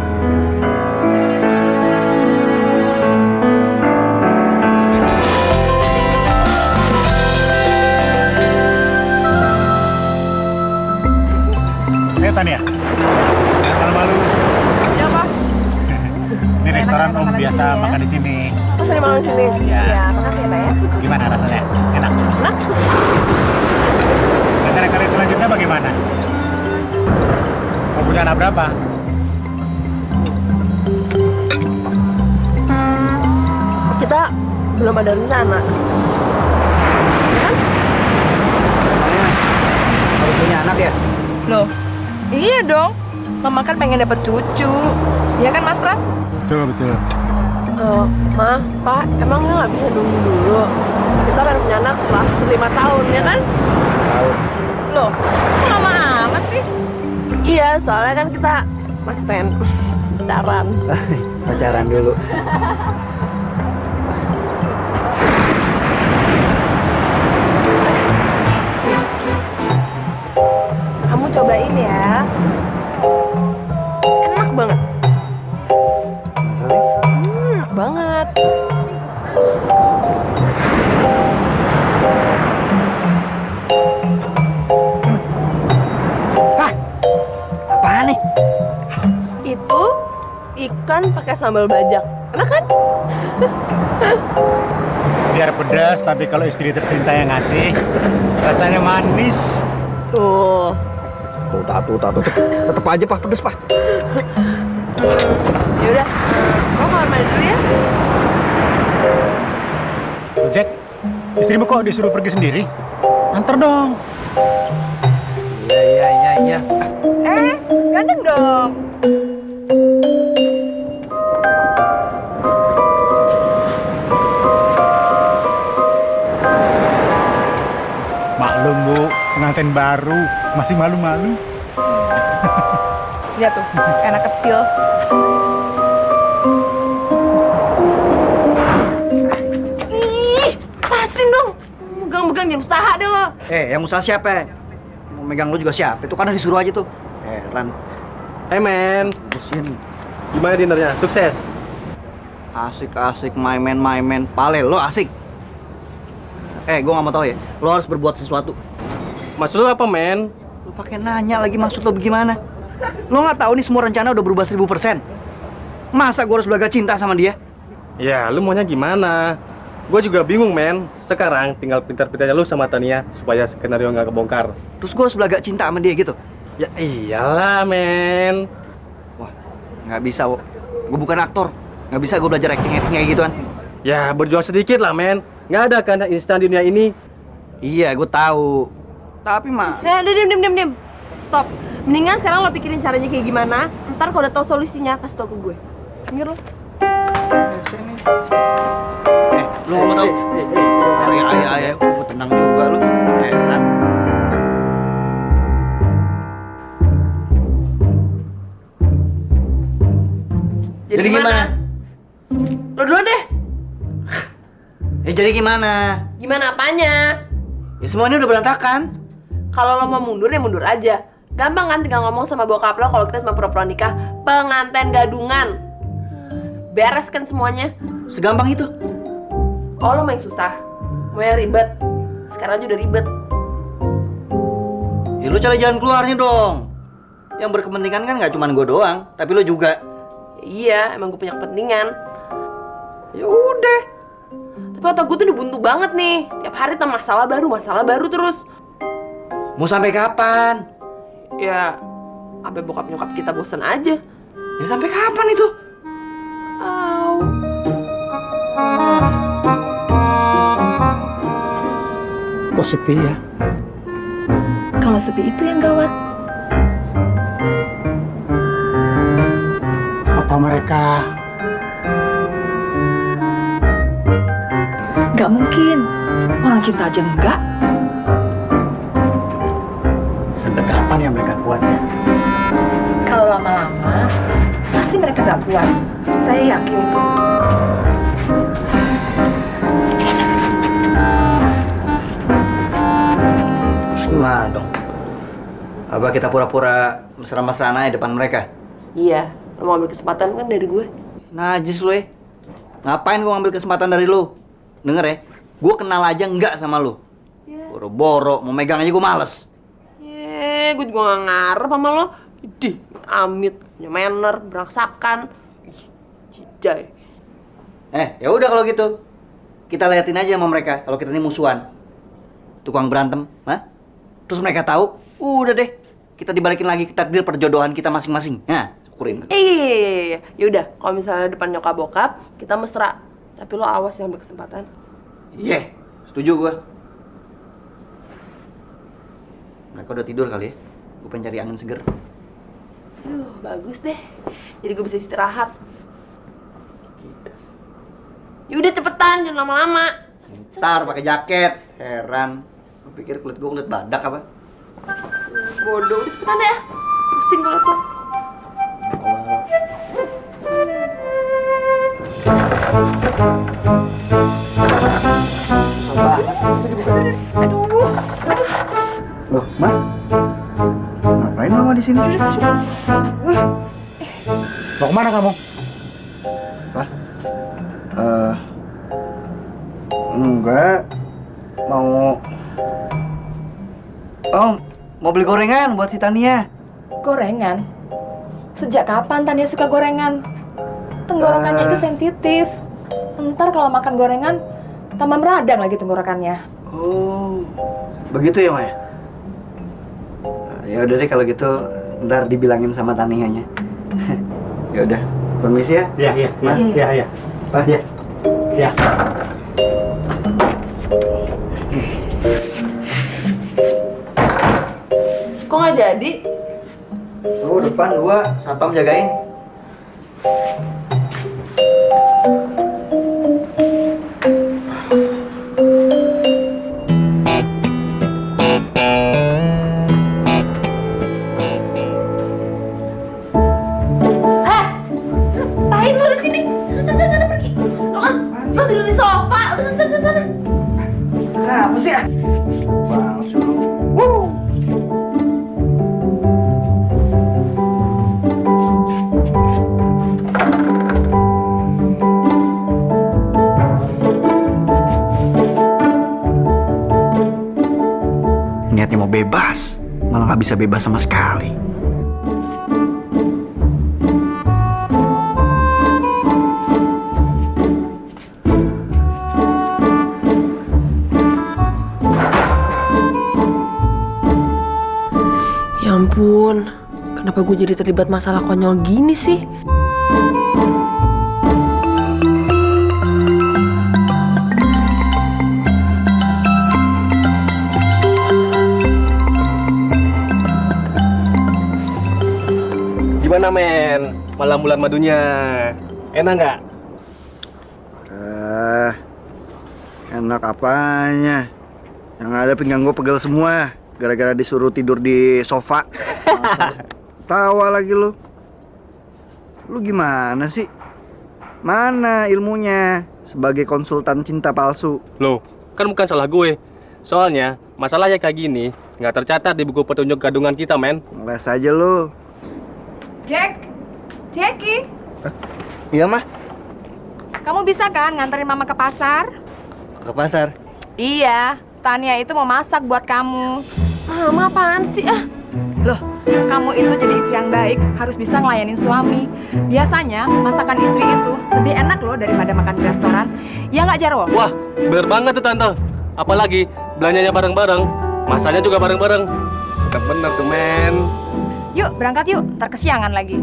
Ayo Tania, malu-malu. Iya, Pak. Ini restoran Om biasa makan di sini. Pas sering makan sini. Iya. Ya, makasih ya, Pak ya. Gimana rasanya? Enak? Enak. Rencana kalian selanjutnya bagaimana? Mau punya anak berapa? Kita belum ada rencana. Ya kan? Harus punya anak ya? Loh, iya dong. Mama kan pengen dapat cucu. Ya kan Mas Pras? Betul, betul. Ma, Pak, emangnya nggak bisa nunggu dulu? Kita baru punya anak setelah 5 tahun, ya kan? Loh, kok lama amat sih? Iya, soalnya kan kita masih pengen pacaran. Pacaran dulu. Kamu cobain ya. Enak banget. Enak banget. Apaan nih? Itu ikan pakai sambal bajak. Enak kan? Biar pedas, tapi kalau istri tercinta yang ngasih, rasanya manis. Tuh. Tuh. Tetep aja, Pak. Pedes, Pak. Yaudah, kamu kamar mandi dulu ya. Jack, istrimu kok disuruh pergi sendiri? Antar dong. Iya. Gandeng dong. Maklum, Bu. Pengantin baru. Masih malu-malu. Lihat tuh, anak kecil. Ih, pasin dong. Megang-megang jam usaha deh lo. Yang usaha siapa? Mau megang lu juga siapa? Itu kan disuruh aja tuh. Heran. Hey men, Pusing. gimana dinernya? Sukses? Asik, main-main. Pale, lo asik. Gue nggak mau tahu ya. Lo harus berbuat sesuatu. Maksud lu apa men? Lo pakai nanya lagi maksud lo bagaimana? Lo nggak tahu nih semua rencana udah berubah 1000%. Masa gue harus belaga cinta sama dia? Ya, lu maunya gimana? Gue juga bingung men. Sekarang tinggal pintar-pintarnya lu sama Tania supaya skenario nggak kebongkar. Terus gue harus belaga cinta sama dia gitu? Ya iyalah men. Wah, nggak bisa, Wo. Gue bukan aktor. Nggak bisa gue belajar acting kayak gituan. Ya berjuang sedikit lah men. Nggak ada kan yang instan di dunia ini. Iya, gue tahu. Tapi mah Udah, diam. Stop. Mendingan sekarang lo pikirin caranya kayak gimana. Ntar kalau udah tahu solusinya, kasih tau ke gue. Denger lo. lu mau tahu? Ayo, tenang juga lu. Heran. Jadi gimana? Lo duluan deh. Jadi gimana? Gimana apanya? Ya semuanya udah berantakan. Kalau lo mau mundur ya mundur aja. Gampang kan tinggal ngomong sama bokap lo kalau kita cuma pura-pura nikah. Pengantin gadungan. Beres kan semuanya. Segampang itu. Oh lo mau yang susah? Mau yang ribet? Sekarang aja udah ribet. Ya lu cari jalan keluarnya dong. Yang berkepentingan kan nggak cuma gue doang, tapi lo juga. Iya, emang gue punya kepentingan. Ya udah. Tapi otak gue tuh udah buntu banget nih. Tiap hari tuh masalah baru terus. Mau sampai kapan? Ya, sampai bokap nyokap kita bosan aja. Ya sampai kapan itu? Au. Kok sepi ya? Kalau sepi itu yang gawat. Apa mereka Nggak mungkin. Orang cinta aja enggak. sampai kapan ya mereka kuat ya? Kalau lama-lama, pasti mereka nggak kuat. Saya yakin itu. Terus gimana dong? Apa kita pura-pura mesra-mesraan aja depan mereka? Iya, lo mau ambil kesempatan kan dari gue. Najis lu ya. Ngapain gua ngambil kesempatan dari lu? Denger ya, gua kenal aja enggak sama lu. Boro-boro, mau megang aja gua males. Gue juga gak ngarep sama lo. Idih, amit, punya manner, berangsakan. Ih, cijay. Ya udah kalau gitu. Kita liatin aja sama mereka kalau kita ini musuhan. Tukang berantem, hah? Terus mereka tahu, udah deh. Kita dibalikin lagi ke takdir perjodohan kita masing-masing. Nah, syukurin. Iya. Yaudah, kalau misalnya depan nyokap bokap, kita mesra. Tapi lo awas yang berkesempatan. Iya, setuju gua. Mereka udah tidur kali ya. Gue pengen cari angin seger. Bagus deh. Jadi gue bisa istirahat. Yaudah cepetan, jangan lama-lama. Ntar pakai jaket. Heran. Lu pikir kulit gue kulit badak apa? Bodoh, udah cepetan deh. Pusing gue liat lo. Loh, Ma? Ngapain Mama di sini? Mau kemana kamu? Enggak. Mau beli gorengan buat si Tania. Gorengan? Sejak kapan Tania suka gorengan? Tenggorokannya itu sensitif. Ntar kalau makan gorengan, tambah meradang lagi tenggorokannya. Oh, begitu ya, Maya? Ya udah deh kalau gitu, ntar dibilangin sama Tanianya. Ya udah, permisi ya. Iya. Pak, ya. Ya. Kok nggak jadi? Tuh depan gua satpam jagain. Ngapain lo di sini? Sana pergi. Lo kan lo tidur di sofa. Udah sana. Kenapa sih ya? Banget sih lu. Niatnya mau bebas, malah nggak bisa bebas sama sekali. Ya ampun, kenapa gue jadi terlibat masalah konyol gini sih? Gimana men? Malam bulan madunya. Enak nggak? Enak apanya? Yang ada pinggang gue pegel semua gara-gara disuruh tidur di sofa. Tawa lagi lu. Lu gimana sih? Mana ilmunya sebagai konsultan cinta palsu? Loh, kan bukan salah gue. Soalnya masalahnya kayak gini nggak tercatat di buku petunjuk gadungan kita, men. Ngeles aja lu. Jackie, Iya mah, kamu bisa kan nganterin Mama ke pasar? ke pasar. Iya, Tania itu mau masak buat kamu. Mama apaan sih? Loh, kamu itu jadi istri yang baik, harus bisa ngelayanin suami. Biasanya masakan istri itu lebih enak loh daripada makan di restoran. Ya nggak, Jarwo? Wah, bener banget tuh tante. Apalagi belanjanya bareng-bareng, masanya juga bareng-bareng. Sedap bener tuh, men. Yuk, berangkat yuk, ntar kesiangan lagi.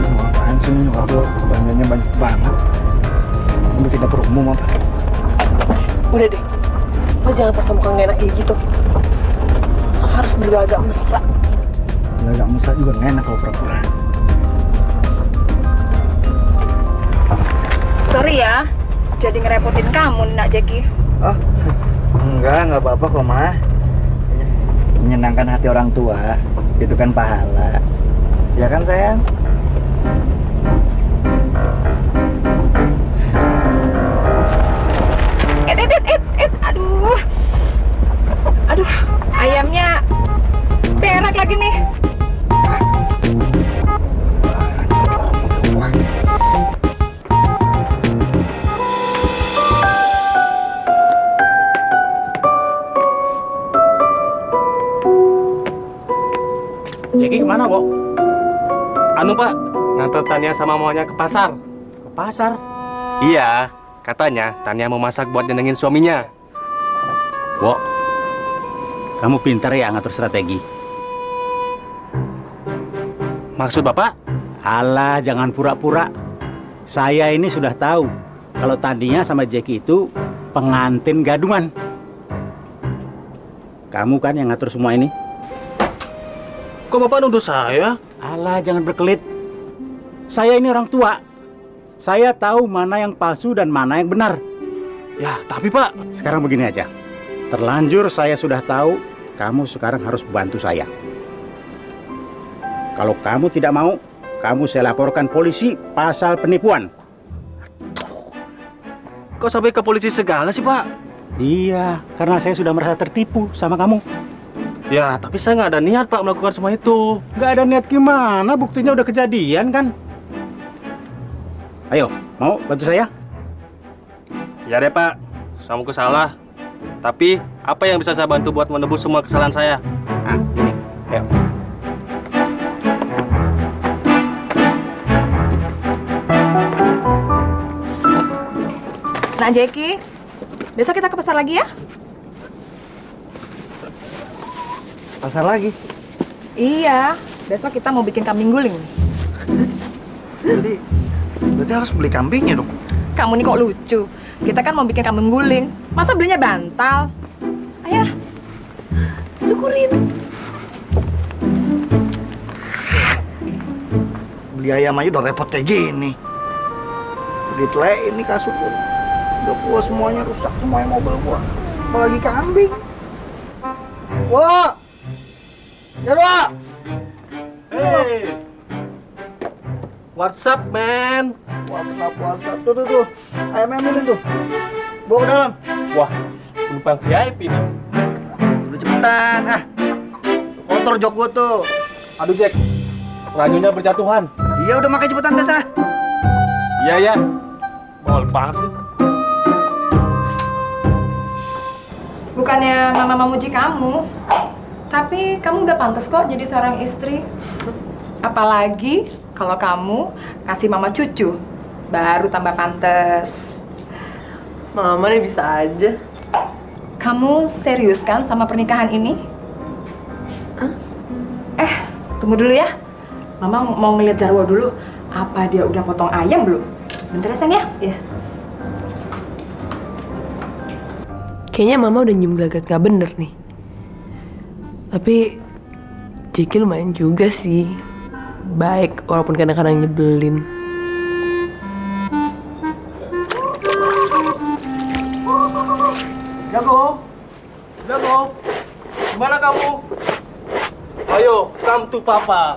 Apaan sih ini nyokap lu? Belanjanya banyak banget. Bikin dapur umum apa? Udah deh, lo jangan pasang muka nggak enak kayak gitu. Harus berlagak mesra. Agak mesra juga nggak enak kalau pura-pura. Sorry ya, jadi ngerepotin kamu, Nak Jackie. Oh, nggak apa-apa kok, Ma. Menyenangkan hati orang tua, itu kan pahala. Ya kan, sayang? Aduh, ayamnya berak lagi nih. Jackie kemana, Bo? Anu Pak, nganter Tania sama mamanya ke pasar. Ke pasar. Iya, katanya Tania mau masak buat nyenengin suaminya. Bo, kamu pintar ya ngatur strategi. Maksud Bapak? Alah, jangan pura-pura. Saya ini sudah tahu kalau Tania sama Jackie itu pengantin gadungan. Kamu kan yang ngatur semua ini. Kok Bapak nuduh saya? Alah, jangan berkelit. Saya ini orang tua. Saya tahu mana yang palsu dan mana yang benar. Ya, tapi Pak. Sekarang begini aja. Terlanjur saya sudah tahu, kamu sekarang harus bantu saya. Kalau kamu tidak mau, kamu saya laporkan polisi pasal penipuan. Kok sampai ke polisi segala sih, Pak? Iya, karena saya sudah merasa tertipu sama kamu. Ya, tapi saya nggak ada niat, Pak, melakukan semua itu. Nggak ada niat gimana, buktinya udah kejadian kan? Ayo, mau bantu saya? Ya deh, Pak. Kamu salah. Tapi, apa yang bisa saya bantu buat menebus semua kesalahan saya? Ah, ini, ayo. Nak Jackie, besok kita ke pasar lagi ya? Pasar lagi. Iya, besok kita mau bikin kambing guling. Berarti harus beli kambingnya dong. Kamu nih kok lucu. Kita kan mau bikin kambing guling. Masa belinya bantal? Ayo, syukurin. Beli ayam aja udah repot kayak gini. Ditelein nih kasur gua. Udah gua semuanya rusak, semuanya mobil gua. Apalagi kambing. Wah! Jarwo! Hey! What's up, man? WhatsApp. Tuh. Ayamnya ambilin tuh. Bawa ke dalam. Wah, penumpang VIP nih. Udah cepetan. Kotor jok gua tuh. Aduh, Jack. Ranyunya berjatuhan. Iya, udah makanya cepetan dah sana. Iya. Bawal banget sih. Bukannya mama memuji kamu, tapi kamu udah pantas kok jadi seorang istri. Apalagi kalau kamu kasih mama cucu, baru tambah pantas. Mama nih bisa aja. Kamu serius kan sama pernikahan ini? Tunggu dulu ya. Mama mau ngeliat Jarwo dulu. Apa dia udah potong ayam belum? Bentar ya, sayang ya? Iya. Kayaknya Mama udah nyium gelagat gak bener nih. Tapi Jeki lumayan juga sih. Baik, walaupun kadang-kadang nyebelin. Jago, gimana kamu? Ayo, come to papa.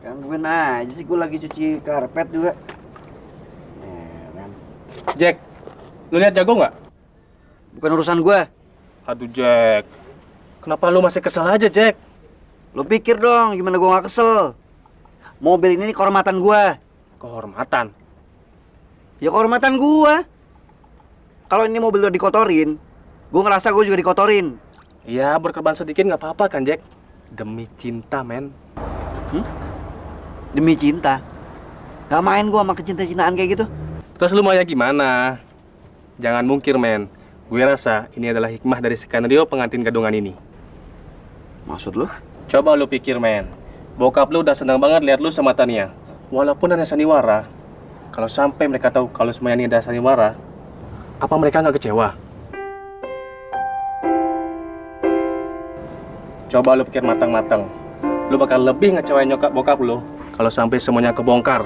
Gangguin aja sih, gue lagi cuci karpet juga. Jack, lu lihat Jago nggak? Bukan urusan gue. Aduh Jack, kenapa lu masih kesel aja Jack? Lo pikir dong gimana gue gak kesel. Mobil ini kehormatan gue. Kehormatan? Ya kehormatan gue. Kalau ini mobil lo dikotorin, gue ngerasa gue juga dikotorin. Iya, berkorban sedikit nggak apa-apa kan Jack? Demi cinta men. Demi cinta. Gak main gue sama kecinta-cintaan kayak gitu. Terus lu maunya gimana? Jangan mungkir men. Gue rasa ini adalah hikmah dari skenario pengantin gadungan ini. Maksud lo? Coba lu pikir men. Bokap lu udah senang banget lihat lu sama Tania. Walaupun hanya sandiwara. Kalau sampai mereka tahu kalau semuanya ini adalah sandiwara, apa mereka nggak kecewa? Coba lu pikir matang-matang. Lu bakal lebih ngecewain nyokap bokap lu kalau sampai semuanya kebongkar.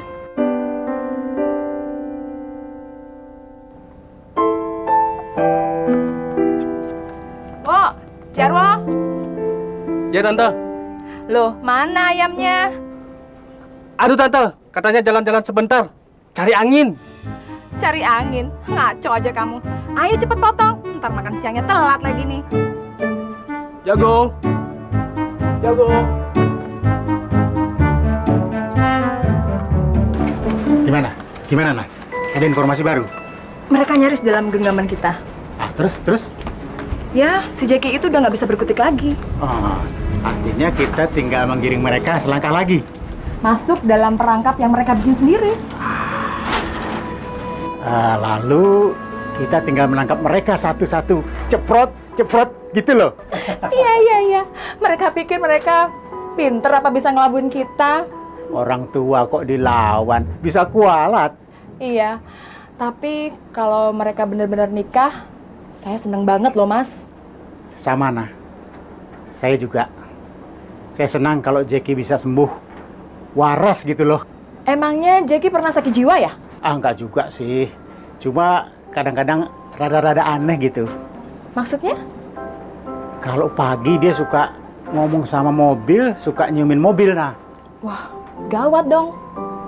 Oh, Jarwo. Ya Tante. Loh, mana ayamnya? Aduh Tante, katanya jalan-jalan sebentar. Cari angin. Cari angin. Ngaco aja kamu. Ayo cepet potong. Ntar makan siangnya telat lagi nih. Jago. Jago. Gimana? Gimana, Nah? Ada informasi baru? Mereka nyaris dalam genggaman kita. Ah, terus? Ya, si Jeki itu udah nggak bisa berkutik lagi. Oh, artinya kita tinggal menggiring mereka selangkah lagi. Masuk dalam perangkap yang mereka bikin sendiri. Lalu kita tinggal menangkap mereka satu-satu. Ceprot gitu loh. Iya. Mereka pikir mereka pinter apa bisa ngelabuin kita. Orang tua kok dilawan, bisa kualat. Iya, tapi kalau mereka benar-benar nikah, saya seneng banget loh, Mas. Sama, Nah. Saya juga. Saya senang kalau Jeki bisa sembuh. Waras gitu loh. Emangnya Jeki pernah sakit jiwa ya? Ah, enggak juga sih. Cuma kadang-kadang rada-rada aneh gitu. Maksudnya? Kalau pagi dia suka ngomong sama mobil, suka nyiumin mobil, Nah. Wah, gawat dong.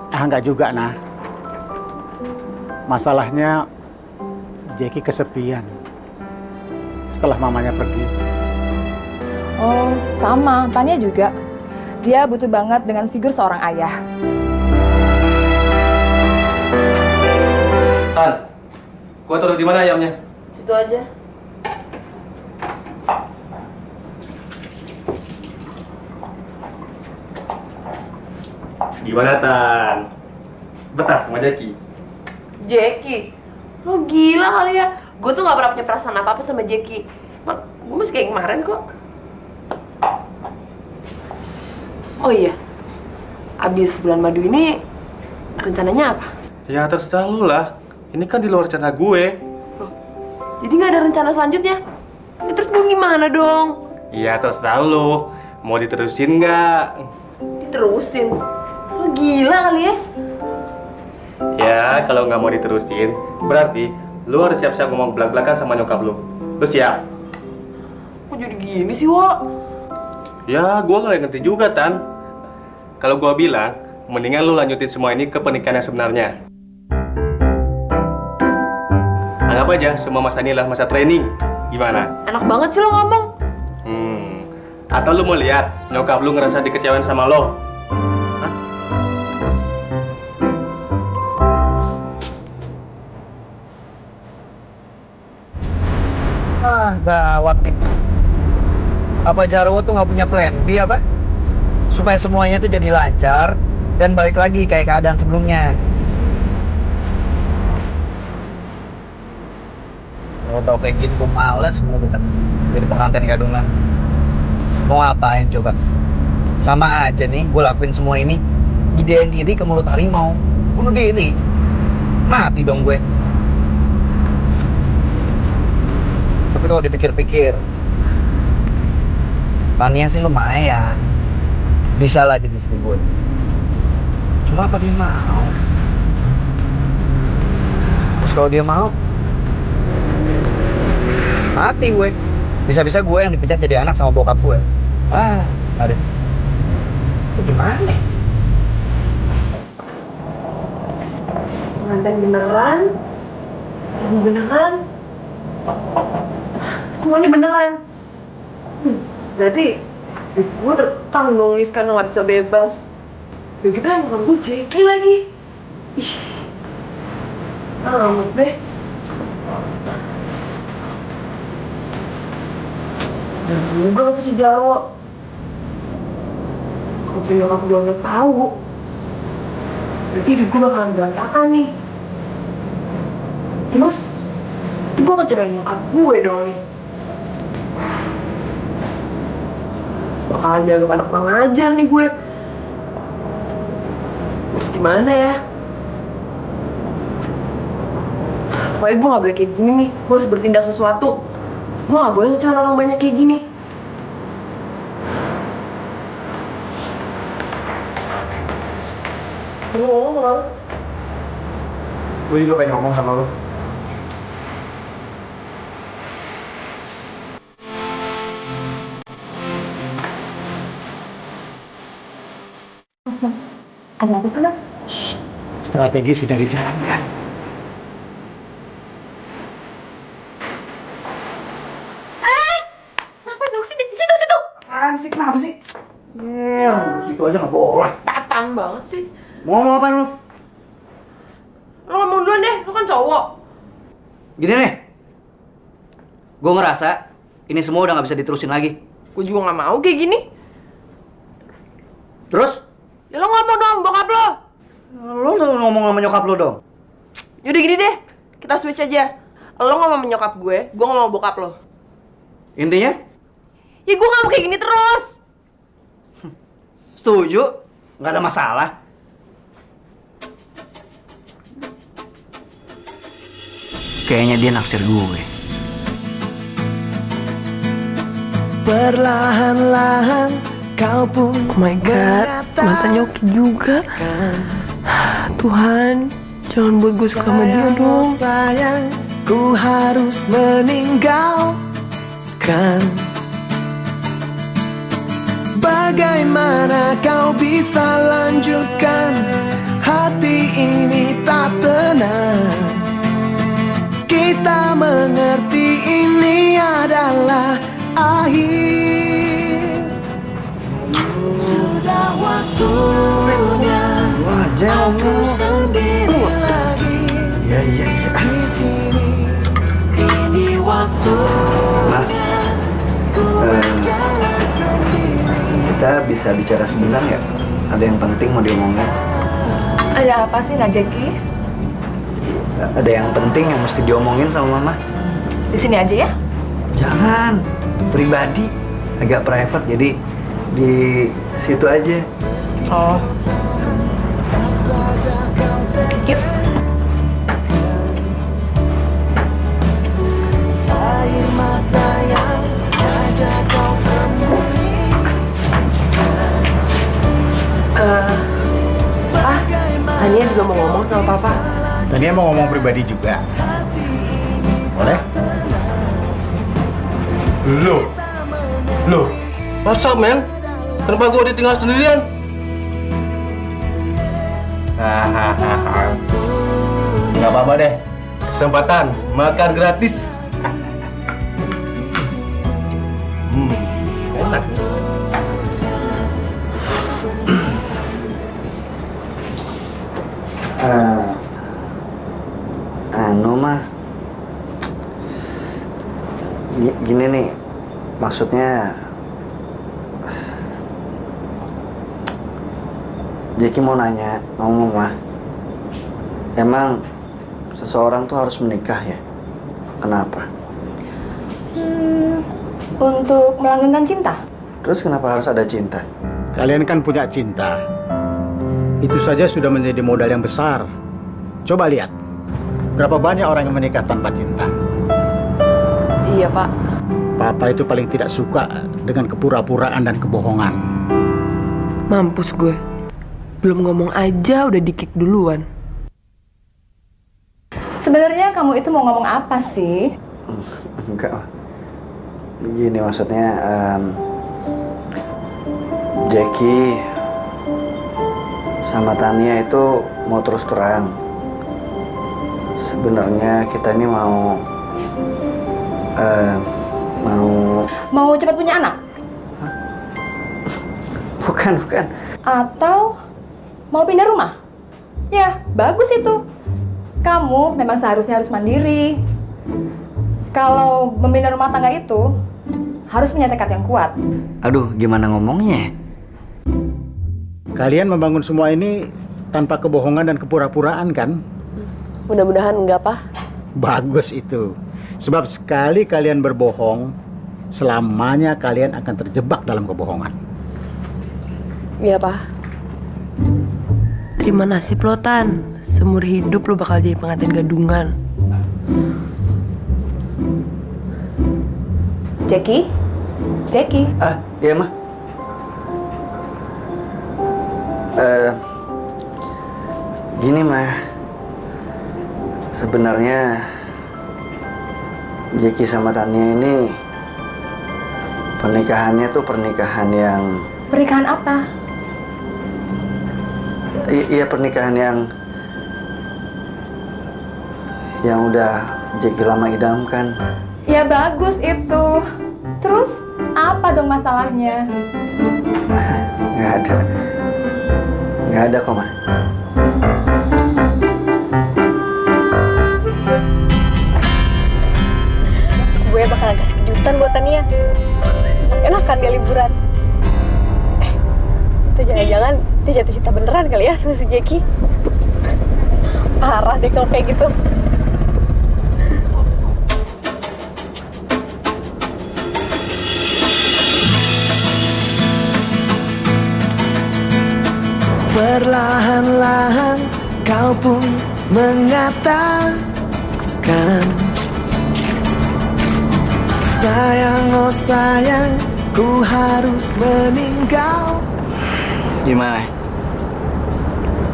Ah, enggak juga, Nah. Masalahnya Jeki kesepian setelah mamanya pergi. Oh, sama. Tanya juga. Dia butuh banget dengan figur seorang ayah. Tan, gua taruh di mana ayamnya? Situ aja. Gimana Tan? Betah sama Jeki? Jeki, lo gila kali ya. Gue tuh gak pernah punya perasaan apa-apa sama Jeki. Gue masih kayak kemarin kok. Oh iya, abis bulan madu ini rencananya apa? Ya terserah lu lah. Ini kan di luar rencana gue. Loh, jadi gak ada rencana selanjutnya? Ya, terus gue gimana dong? Iya terserah lu. Mau diterusin nggak? Diterusin? Lo gila kali ya? Ya kalau nggak mau diterusin, berarti lu harus siap-siap ngomong belak-belakan sama nyokap lu. Lu siap? Kok jadi gini sih, Wo? Ya, gua nggak ngerti juga, Tan. Kalau gua bilang, mendingan lu lanjutin semua ini ke pernikahan yang sebenarnya. Anggap aja semua masa ini adalah masa training. Gimana? Enak banget sih lo ngomong. Atau lu mau lihat nyokap lu ngerasa dikecewain sama lo? Hah? Gawat nih. Apa Jarwo tuh nggak punya plan B apa? Supaya semuanya tuh jadi lancar dan balik lagi kayak keadaan sebelumnya. Kalau tau kayak gini gue males gue bentar jadi pengantin gadungan. Mau ngapain coba? Sama aja nih gue lakuin semua ini idein diri ke mulut harimau. Bunuh diri. Mati dong gue. Tapi kalau dipikir-pikir Tania sih lumayan bisa lah jadi istri gue. Cuma apa dia mau? Terus kalau dia mau mati gue. Bisa-bisa gue yang dipecat jadi anak sama bokap gue. Ada. Itu gimana? Pengantin beneran? Beneran? Semuanya beneran? Berarti gue terkang dong nih sekarang gak bisa bebas. Udah gitu yang gue Jeki lagi. Ih, amat deh. Dan juga tuh si Jarwo. Kalau nyokap gue gak tau, berarti hidup gue bakalan berantakan nih. Terus, gue ngecewain nyokap gue dong nih. Bakalan dianggap anak kurang ajar nih gue. Terus gimana ya? Pokoknya gue gak boleh kayak gini nih. Gue harus bertindak sesuatu. Gue gak boleh ngecewain orang banyak kayak gini. Lu ngomong sama lu? Gue juga pengen ngomong sama lo. Ada apa sana? Strategi sudah dijalankan. Ngapain dong sih di situ? Apaan sih? Kenapa sih? Situ aja nggak boleh. Tatan banget sih. Mau ngomong apa lu? Lo ngomong duluan deh, lo kan cowok. Gini nih. Gue ngerasa ini semua udah nggak bisa diterusin lagi. Gue juga gak mau kayak gini. Terus? Ya lo ngomong dong, bokap lo. Lo ngomong sama nyokap lo dong. Yaudah gini deh, kita switch aja. Lo ngomong sama nyokap gue ngomong sama bokap lo. Intinya? Ya gue gak mau kayak gini terus. Setuju? Nggak ada masalah. Kayaknya dia naksir gue. Perlahan-lahan kau pun Oh my god, matanya oke juga. Tuhan, jangan buat gue suka sama dia dong. sayang, ku harus meninggalkan. Bagaimana kau bisa lanjutkan? Hati ini tak tenang. Kita mengerti ini adalah akhir. Sudah waktunya aku sendiri lagi. Iya. Di sini ini waktunya ku berjalan sendiri. Kita bisa bicara sebentar nggak? Ada yang penting mau diomongin. Ada apa sih, Najeki? Ada yang penting yang mesti diomongin sama mama. Di sini aja ya? Jangan, pribadi, agak private, jadi di situ aja. Oh. Yuk. Air mata yang sengaja kau Tania juga mau ngomong sama papa. Dan dia mau ngomong pribadi juga. Boleh? Loh, masa men? Kenapa gue ditinggal sendirian? Nggak apa-apa deh. Kesempatan makan gratis. Enak. Mah gini nih, maksudnya Jeki mau nanya, ngomong mah, emang seseorang tuh harus menikah ya? Kenapa? Untuk melanggengkan cinta? Terus kenapa harus ada cinta? Kalian kan punya cinta. Itu saja sudah menjadi modal yang besar. Coba lihat, berapa banyak orang yang menikah tanpa cinta. Iya, Pak. Papa itu paling tidak suka dengan kepura-puraan dan kebohongan. Mampus gue. Belum ngomong aja udah di-kick duluan. Sebenarnya kamu itu mau ngomong apa sih? Enggak. Begini maksudnya, Jackie sama Tania itu mau terus terang. Sebenarnya kita ini mau cepat punya anak? Bukan. Atau mau pindah rumah? Ya, bagus itu. Kamu memang seharusnya harus mandiri. Kalau membina rumah tangga itu harus punya tekad yang kuat. Aduh, gimana ngomongnya? Kalian membangun semua ini tanpa kebohongan dan kepura-puraan kan? Mudah-mudahan enggak, Pak. Bagus itu. Sebab sekali kalian berbohong, selamanya kalian akan terjebak dalam kebohongan. Iya, Pak. Terima nasib lo, Tan. Seumur hidup lo bakal jadi pengantin gadungan. Jackie? Iya mah. Gini mah. Sebenarnya Jackie sama Tania ini pernikahannya tuh pernikahan yang... Pernikahan apa? Iya, pernikahan yang udah Jackie lama idamkan. Ya bagus itu. Terus apa dong masalahnya? Nggak ada kok, Mah. Gue bakalan kasih kejutan buat Tania. Enakan dia liburan. Itu jangan-jangan dia jatuh cinta beneran kali ya sama si Jackie. Parah deh kalau kayak gitu. Perlahan-lahan kau pun mengatakan, sayang, oh sayang, ku harus meninggal. Gimana?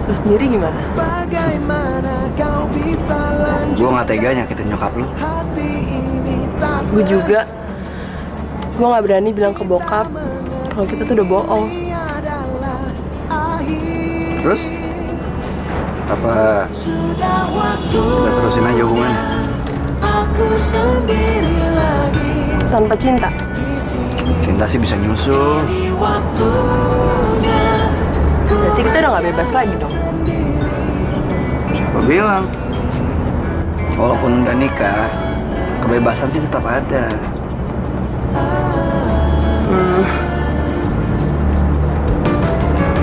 Lo sendiri gimana? Bagaimana kau bisa lanjut? Gue nggak tega nyakitin nyokap lu. Hati ini tak Gue juga. Gue gak berani bilang ke bokap kalau kita tuh udah bohong. adalah akhir. Terus? Apa Sudah waktu kita terusin aja hubungannya? aku sendiri lagi. Tanpa cinta. Cinta sih bisa nyusul. Waktunya Berarti kita udah gak bebas lagi dong. Siapa bilang? Walaupun udah nikah, kebebasan sih tetap ada.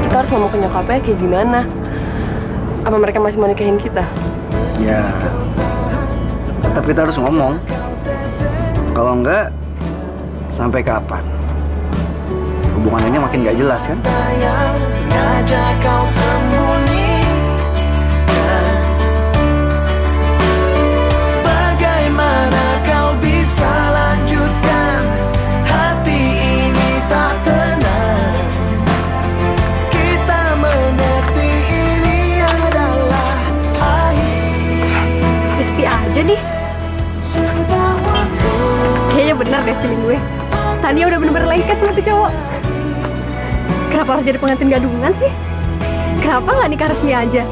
Kita harus ngomong ke nyokapnya kayak gimana? Apa mereka masih mau nikahin kita? Ya, tetap kita harus ngomong. Kalau enggak, sampai kapan? Hubungan ini makin gak jelas kan? yang sengaja kau sembunyikan. Bagaimana kau bisa lanjutkan? Hati ini tak tenang. Kita mengerti ini adalah akhir. Sepi aja nih. Sudah waktu Kayaknya benar deh feeling gue. Tania udah bener-bener lengket sama tuh cowok. Kenapa harus jadi pengantin gadungan sih? Kenapa nggak nikah resmi aja?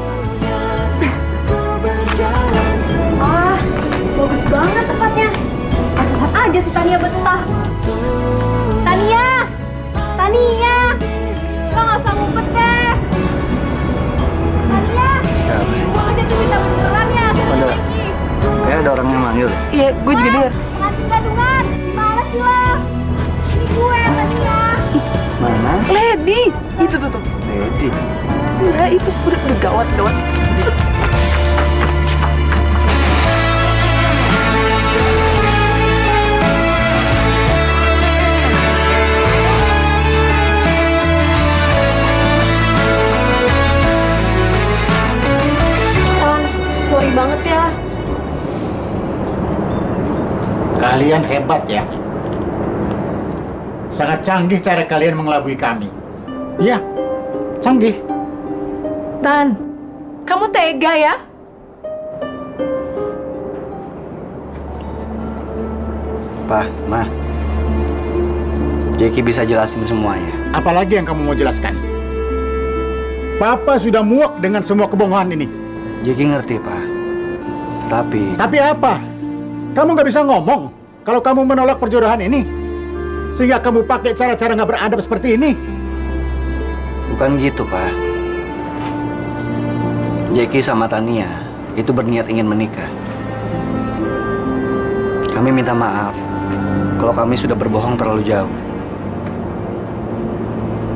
Wah, bagus banget tempatnya. Pantesan aja si Tania betah. Tania! Tania! Lo nggak usah ngumpet deh. Tania! Siapa sih? Lo jadi kita beneran ya? Ada. Kayak ada orang yang manggil. Iya, gue juga denger. Pengantin gadungan! Gimana sih lo? Ini gue, Tania. Mana? Lady! Itu tuh. Lady. Enggak, itu udah gawat. Kalian hebat ya. Sangat canggih cara kalian mengelabui kami. Iya, canggih. Tan, kamu tega ya? Pa, Ma, Jackie bisa jelasin semuanya. Apalagi yang kamu mau jelaskan? Papa sudah muak dengan semua kebohongan ini. Jackie ngerti, Pa. Tapi apa? Kamu nggak bisa ngomong kalau kamu menolak perjodohan ini. Sehingga kamu pakai cara-cara nggak beradab seperti ini. bukan gitu, Pa. Jackie sama Tania itu berniat ingin menikah. Kami minta maaf kalau kami sudah berbohong terlalu jauh.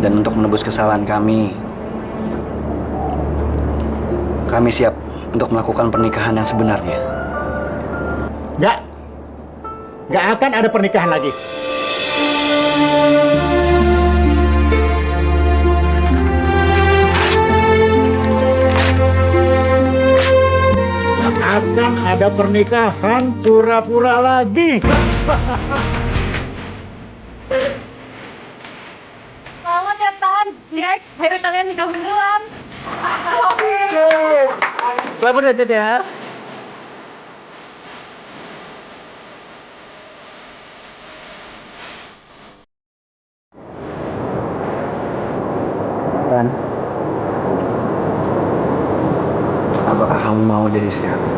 Dan untuk menebus kesalahan kami siap untuk melakukan pernikahan yang sebenarnya. Nggak akan ada pernikahan lagi. Nggak akan ada pernikahan pura-pura lagi. Selamat ya, Tan. Jack, akhirnya kalian nikah beneran. Selamat ya, Dad ya. Ran, apakah kamu mau jadi istri aku?